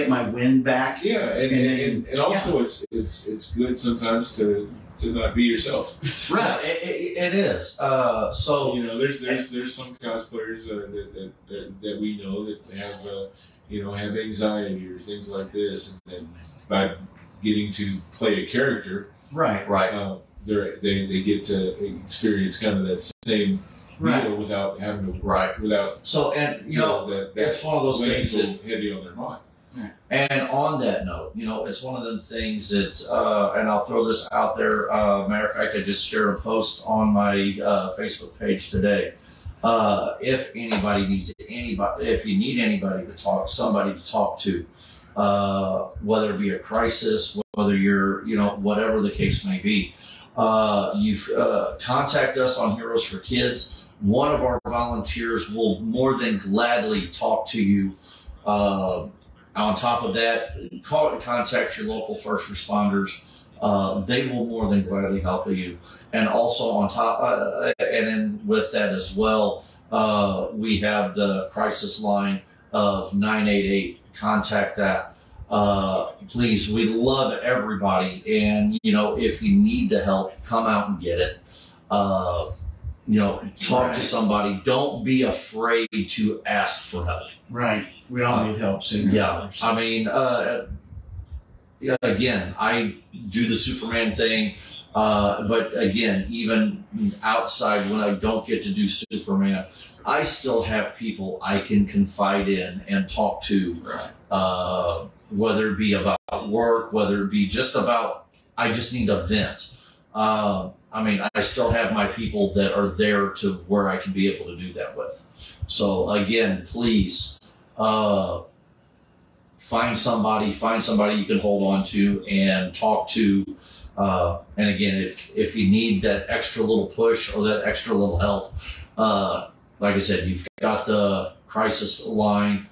my wind back. Yeah, and also it's good sometimes to not be yourself. Right, it is. So there's some cosplayers that we know that have anxiety or things like this, and by getting to play a character, right, they get to experience kind of that same. Right. Without having to. Right. Without. So, and that it's one of those things that heavy on their mind. And on that note, it's one of them things that, and I'll throw this out there. Matter of fact, I just shared a post on my Facebook page today. If anybody needs if you need somebody to talk to, whether it be a crisis, whether you're, whatever the case may be, you contact us on Heroes for Kids. One of our volunteers will more than gladly talk to you. On top of that, contact your local first responders. They will more than gladly help you. And also on top, and then with that as well, we have the crisis line of 988. Contact that. Please, we love everybody. And, if you need the help, come out and get it. Talk to somebody. Don't be afraid to ask for help. Right. We all need help soon. Yeah. I mean, again, I do the Superman thing. But again, even outside when I don't get to do Superman, I still have people I can confide in and talk to. Right. Whether it be about work, whether it be just about, I just need a vent. I still have my people that are there to where I can be able to do that with. So again, please, find somebody you can hold on to and talk to. And again, if you need that extra little push or that extra little help, like I said, you've got the crisis line,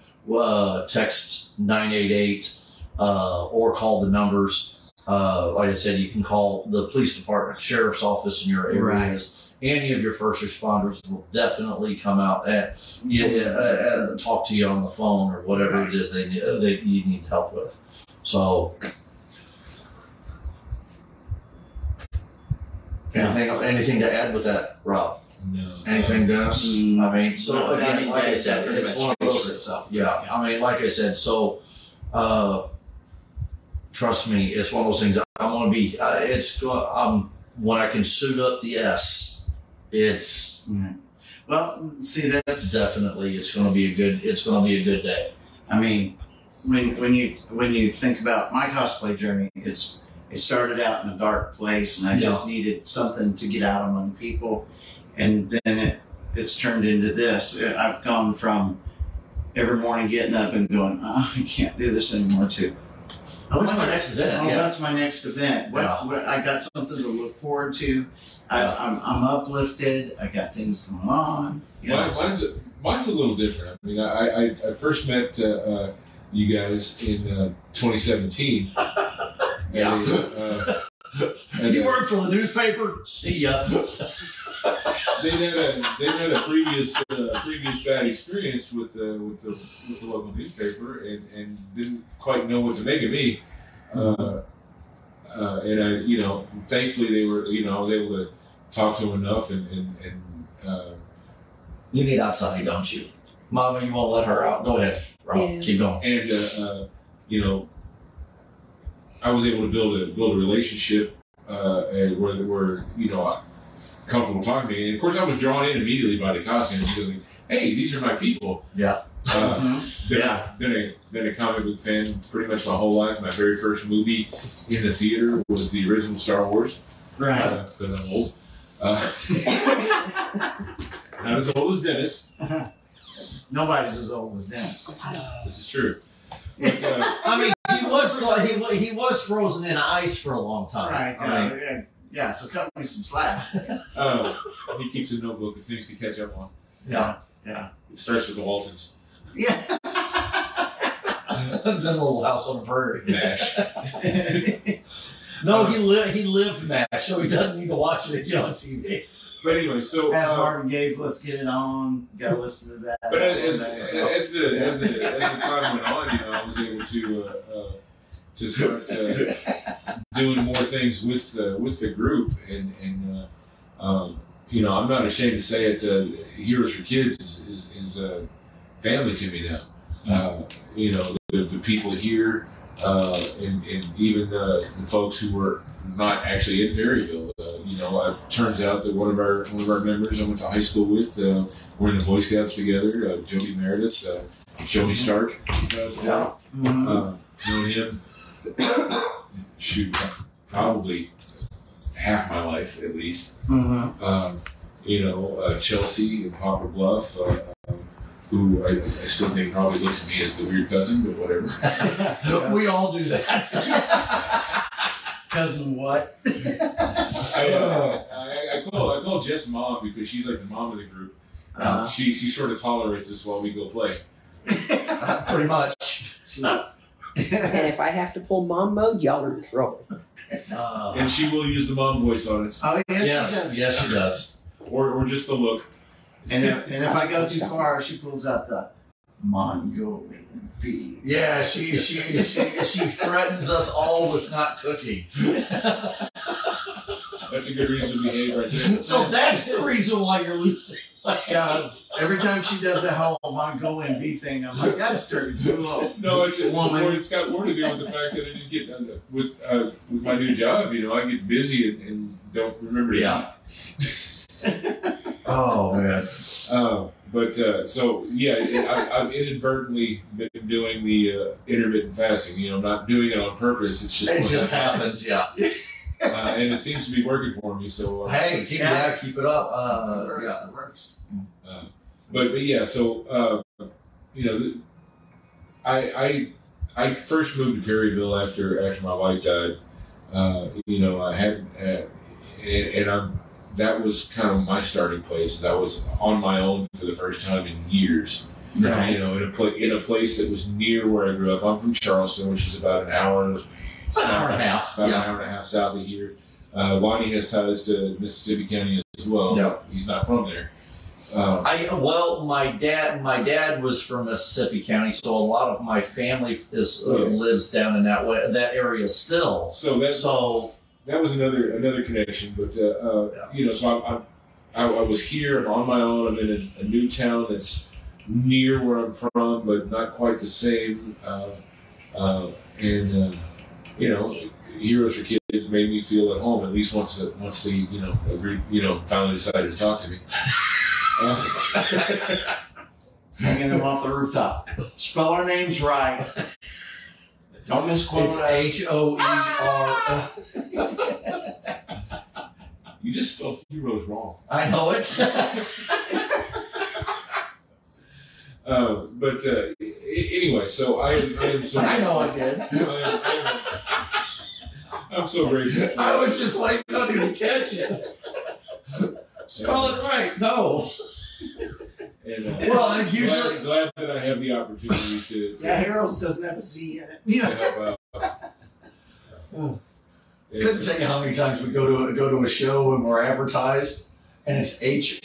text 988, or call the numbers. Like I said, you can call the police department, sheriff's office in your areas. Right. Any of your first responders will definitely come out and talk to you on the phone or whatever it is that you need help with. So, anything to add with that, Rob? No. Anything, Dennis? Again, like I said, it's one of those. Like I said, so. Trust me, it's one of those things. I want to be. When I can suit up the S, it's. Well, see, that's definitely. It's going to be a good. It's going to be a good day. I mean, when you think about my cosplay journey, it started out in a dark place, and I just needed something to get out among people, and then it's turned into this. I've gone from every morning getting up and going, I can't do this anymore, to. What's my next event? That's my next event. I got something to look forward to. I'm uplifted. I got things going on. You know, Mine's a little different. I mean, I first met you guys in 2017. Yeah. And, you work for the newspaper? See ya. They had a previous bad experience with the local newspaper and didn't quite know what to make of me. And I, you know, thankfully they were, you know, I was able to talk to them enough and you need outside, don't you? Mama, you won't let her out. Go ahead, Rob. Yeah. Keep going. and you know, I was able to build a relationship and where you know, comfortable talking to me. And of course, I was drawn in immediately by the costume because, like, hey, these are my people. Yeah. Been a comic book fan pretty much my whole life. My very first movie in the theater was the original Star Wars. right. Because I'm old. Not as old as Dennis. Nobody's as old as Dennis. This is true. But, I mean, he was frozen in ice for a long time. Right. I mean, Yeah. So cut me some slack. he keeps a notebook of things to catch up on. Yeah. Yeah. It starts with the Waltons. Yeah. the Little House on the Prairie. MASH. No, he lived MASH, so he doesn't need to watch it again on TV. But anyway, so As Marvin Gaye's "Let's Get It On," gotta listen to that. but as the time went on, you know, I was able to start doing more things with the group, and you know, I'm not ashamed to say it. Heroes for Kids is family to me now. You know, the people here, and even the folks who were not actually in Perryville. You know, it turns out that one of our members I went to high school with, we're in the Boy Scouts together. Jody Meredith, Jody Stark. Yeah. Known him, shoot, probably half my life at least. You know, Chelsea and Poplar Bluff, who I still think probably looks at me as the weird cousin, but whatever. We all do that. Cousin what? I call Jess mom because she's like the mom of the group. She sort of tolerates us while we go play. Pretty much. And if I have to pull mom mode, y'all are in trouble. And she will use the mom voice on us, Oh yes, yes, she does. yes, she does. or just the look. And if I go too far, she pulls out the Mongolian bee. Yeah, she threatens us all with not cooking. That's a good reason to behave right there. So that's the reason why you're losing. Yeah, every time she does that whole Mongolian bee thing, I'm like, that's dirty. No, it's just Woman. more, it's got more to do with the fact that I just get with my new job. You know, I get busy and don't remember to Yeah. Oh man. So yeah, I've inadvertently been doing the intermittent fasting. You know, I'm not doing it on purpose. It's just It what just happens. happens, yeah. And it seems to be working for me. So Hey, keep it up. It works. but yeah, so you know, I first moved to Perryville after my wife died. You know, I had and that was kind of my starting place. I was on my own for the first time in years. Right. You know, in a place that was near where I grew up. I'm from Charleston, which is about an hour and a half. About an hour and a half south of here. Lonnie has ties to Mississippi County as well. Yeah. He's not from there. My dad was from Mississippi County, so a lot of my family lives down in that area still. So that was another connection. But you know, so I was here. I'm on my own. I'm in a new town that's near where I'm from, but not quite the same. You know, Heroes for Kids made me feel at home. At least once they agreed, finally decided to talk to me. Hanging them off the rooftop. Spell our names right. Don't misquote It's us. HOER. You just spelled heroes wrong. I know it. Anyway, so I am so. I know I did. I'm so grateful. I was just waiting on you to catch it. Spell it right. No. And, Well, I'm usually glad that I have the opportunity to Yeah, Heroes doesn't have a C in it. to Yeah. help out. couldn't tell you how many times we go to a show and we're advertised, and it's it's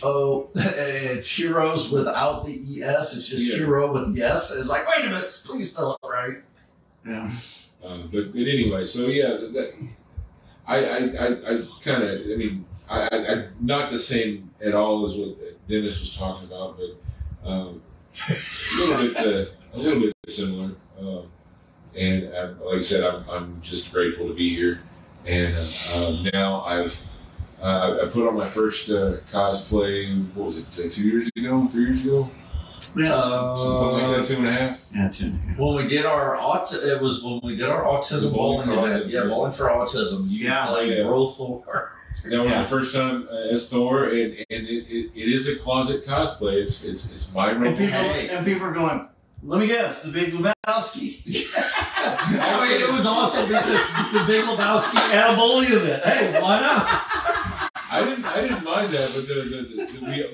Heroes without the ES. It's just Hero with the S. It's like, wait a minute, please spell it right. Yeah. But anyway, so yeah, I kind of, I mean, I not the same at all as what Dennis was talking about, but a little bit similar. And like I said, I'm just grateful to be here. And now I put on my first cosplay. What was it? 2 years ago? 3 years ago? Yeah. Something like that. 2.5. Yeah, 2.5. When we did our autism bowling event. Yeah, bowling for autism. You played World Thor. That was the first time as Thor, and it is a closet cosplay. It's my role. And people are going, let me guess, the Big Lebowski. I mean, it was awesome because the Big Lebowski had a bowling event. Hey, why not? I didn't mind that, but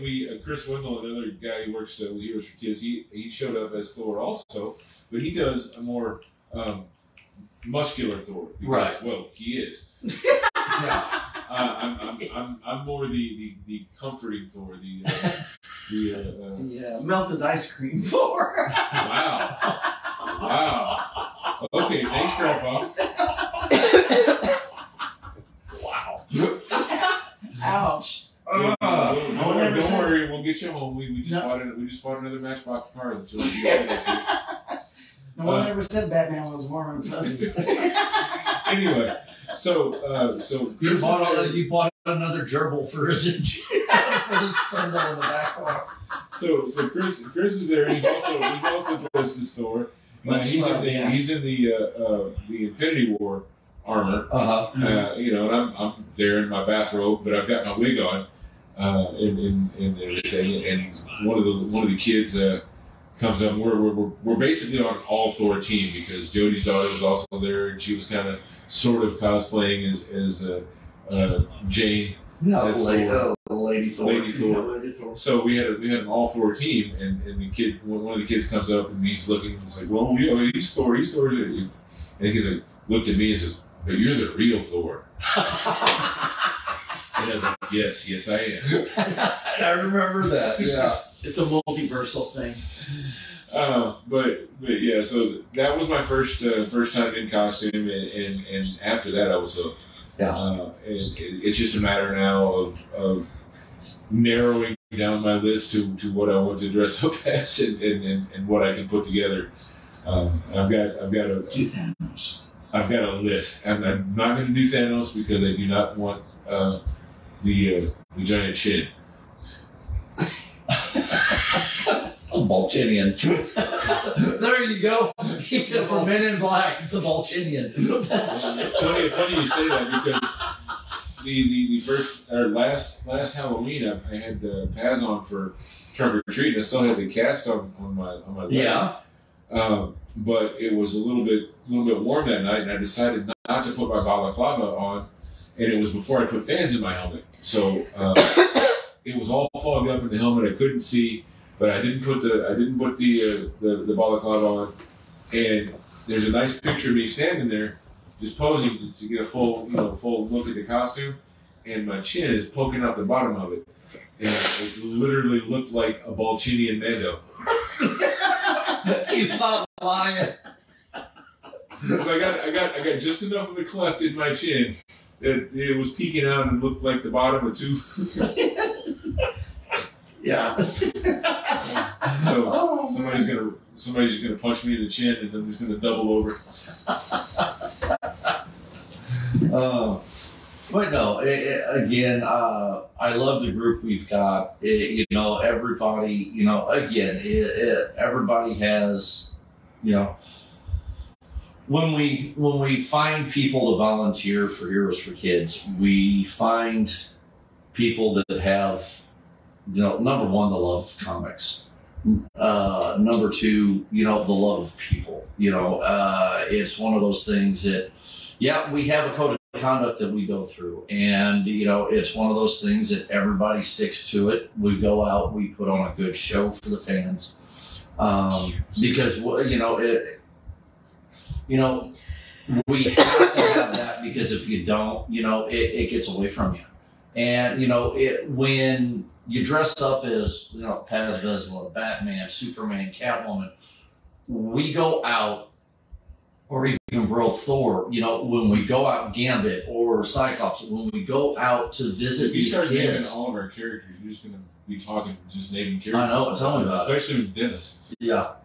we Chris Wendell, another guy who works with Heroes for Kids, he showed up as Thor also, but he does a more muscular Thor. Because, right. Well, he is. Yeah. I'm more the comforting Thor. Melted ice cream Thor. Wow. Okay, thanks, Grandpa. Wow. Ouch. Don't worry, we'll get you home. We just bought another Matchbox car that you'll be No one ever said Batman was warm and fuzzy. Anyway, so You bought another gerbil for his spindle in the back. So Chris is there. He's also dressed as Thor. He's in the Infinity War armor. And I'm there in my bathrobe, but I've got my wig on, and everything. And one of the kids comes up. We're basically on all Thor team because Jodie's daughter was also there, and she was kind of sort of cosplaying as Jane. Lady Thor. Lady Thor. So we had an all Thor team, and one of the kids comes up and he's looking. He's like, "Well, yeah, he's Thor. And the kid's like, looked at me and says, "But you're the real Thor." And I was like, "Yes, I am." I remember that. Yeah, It's a multiversal thing. But yeah, so that was my first time in costume, and after that I was hooked. Yeah. It's just a matter now of narrowing down my list to what I want to dress up as and what I can put together. I've got a list. I'm not going to do Thanos because I do not want the giant chin. Balchinian. There you go. For Men in Black, it's a Balchinian. Funny you say that because the first or last Halloween I had Paz on for trunk or treat. I still had the cast on my leg. Yeah. But it was a little bit warm that night, and I decided not to put my balaclava on, and it was before I put fans in my helmet. So it was all fogged up in the helmet. I couldn't see. But I didn't put the balaclava on, and there's a nice picture of me standing there, just posing to get a full look at the costume, and my chin is poking out the bottom of it, and it literally looked like a Balchinian Mando. He's not lying. I got just enough of a cleft in my chin that it was peeking out and looked like the bottom of two. Yeah. So somebody's gonna punch me in the chin, and then he's gonna double over. But no, again, I love the group we've got. Everybody, everybody has, when we find people to volunteer for Heroes for Kids, we find people that have, number one, the love of comics. Number two, the love of people. It's one of those things that, we have a code of conduct that we go through, and it's one of those things that everybody sticks to it. We go out, we put on a good show for the fans, because we have to have that, because if you don't, it gets away from you. And when you dress up as Paz Vizsla, Batman, Superman, Catwoman, we go out, or even Bro Thor, when we go out, Gambit or Cyclops, when we go out to visit these start naming kids. all of our characters, you're just going to be talking, just naming characters. I know, tell me about it. Especially with Dennis. Yeah.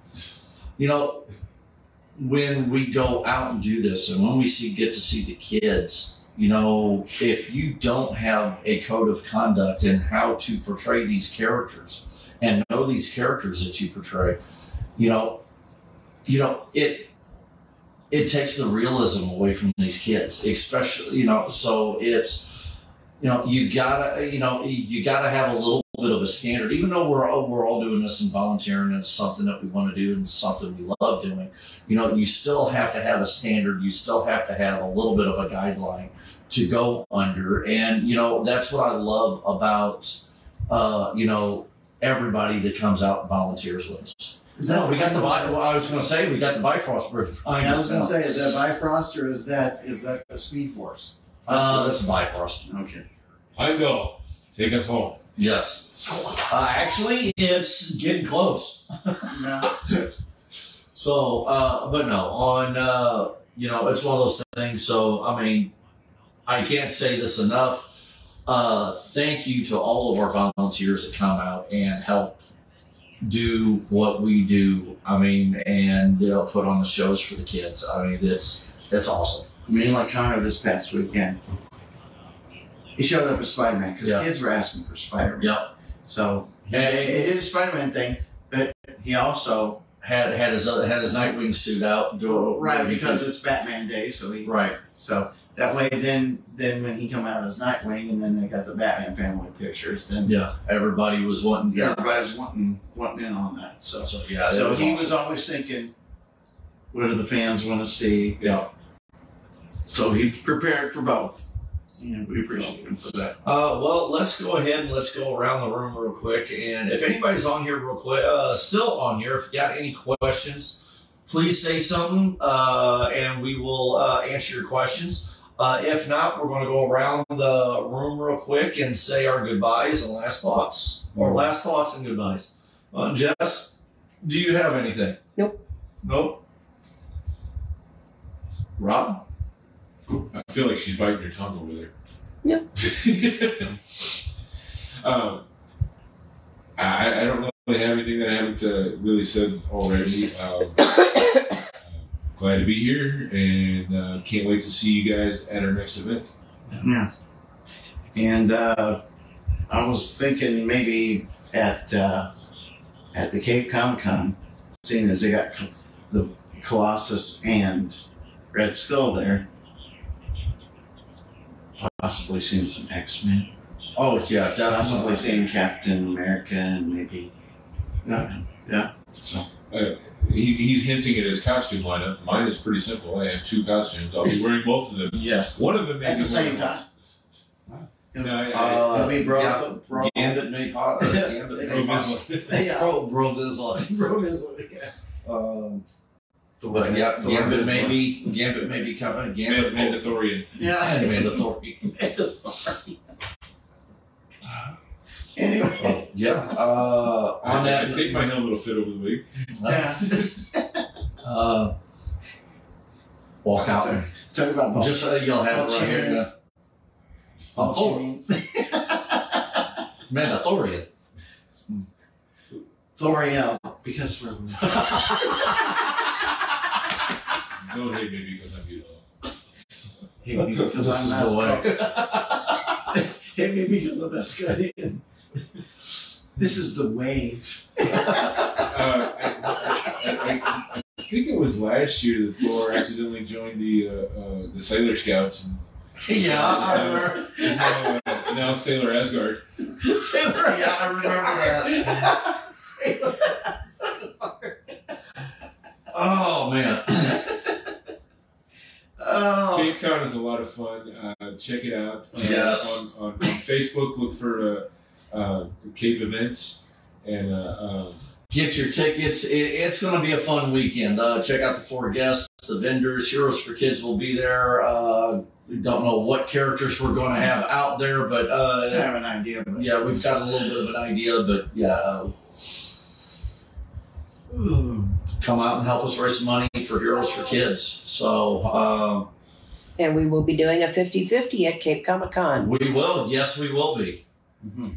When we go out and do this, and when we get to see the kids, if you don't have a code of conduct in how to portray these characters and know these characters that you portray, it takes the realism away from these kids, especially, so it's, you gotta have a little bit of a standard, even though we're all doing this and volunteering, and it's something that we want to do and something we love doing, you still have to have a standard. You still have to have a little bit of a guideline to go under. And, that's what I love about, everybody that comes out and volunteers with us. We got the I was going to say we got the Bifrost Bridge. I was going to say, is that Bifrost or is that the Speed Force? That's a Bifrost. Okay. I know. Take us home. Yes. Actually, it's getting close. No. So, but no, on it's one of those things. So, I mean, I can't say this enough. Thank you to all of our volunteers that come out and help do what we do. I mean, and they'll put on the shows for the kids. I mean, it's awesome. I mean, like Connor this past weekend, he showed up as Spider-Man because kids were asking for Spider-Man. Yep. So he did a Spider-Man thing, but he also had his Nightwing suit out. Right, because it's Batman Day, so so that way then when he come out as Nightwing, and then they got the Batman family pictures, then everybody was wanting. Everybody's wanting in on that. So he awesome. was always thinking, what do the fans want to see? Yeah. So he prepared for both. We appreciate him for that. Well, let's go ahead and let's go around the room real quick. And if anybody's on here real quick, still on here, if you got any questions, please say something, and we will answer your questions. If not, we're going to go around the room real quick and say our goodbyes and last thoughts. Or last thoughts and goodbyes. Jess, do you have anything? Nope. Rob? I feel like she's biting her tongue over there. Yep. I don't really have anything that I haven't really said already. Glad to be here, and can't wait to see you guys at our next event. Yeah. And I was thinking maybe at the Cape Comic-Con, seeing as they got the Colossus and Red Skull there, possibly seeing some X-Men. Oh, yeah, definitely. Possibly seeing Captain America and maybe... Yeah. So... He's hinting at his costume lineup. Mine is pretty simple. I have 2 costumes. I'll be wearing both of them. Yes. One of them may at be the same time. No, it'll be Gambit may pop. Gambit may pop. Bro Vizsla. Gambit may be coming. Gambit Mandalorian. Yeah. Mandalorian. Anyway. On that, I think my helmet will fit over the wig. Walk out. Talk about just so you'll have it right here. Mandalorian. Thoriel, because we're... Don't hate me because I'm beautiful. Hate me because I'm mascot. Hate me because I'm Asgardian. This is the wave. I think it was last year that Thor accidentally joined the Sailor Scouts. And, I remember. Is now Sailor Asgard. I remember that. Sailor Asgard. Oh man. Oh. Con is a lot of fun. Check it out. Yes. On Facebook, look for Cape Events and. Get your tickets. It's going to be a fun weekend. Check out the 4 guests, the vendors. Heroes for Kids will be there. We don't know what characters we're going to have out there, but I have an idea. But yeah, we've got a little bit of an idea. But yeah, come out and help us raise some money for Heroes for Kids. So, And we will be doing a 50-50 at Cape Comic-Con. we will. Yes, we will be. mm-hmm.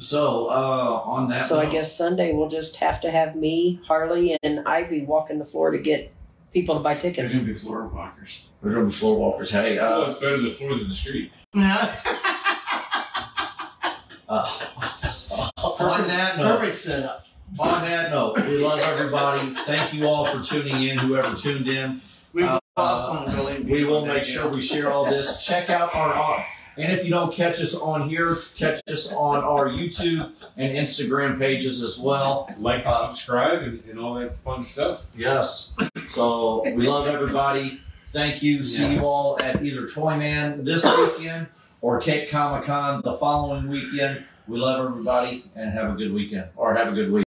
So, on that So note, I guess Sunday we'll just have to have me, Harley, and Ivy walking the floor to get people to buy There's tickets. gonna be floor walkers. we're going to be floor walkers. Hey, Well, it's better the floor than the street. on that note, Perfect setup. on that note, we love everybody. Thank you all for tuning in, whoever tuned in. We've lost one building. We will make sure we share all this. Check out our, and if you don't catch us on here, catch us on our YouTube and Instagram pages as well. Like and subscribe and all that fun stuff. Yes. So we love everybody. Thank you. See you all at either Toyman this weekend or Cape Comic Con the following weekend. We love everybody and have a good weekend or have a good week.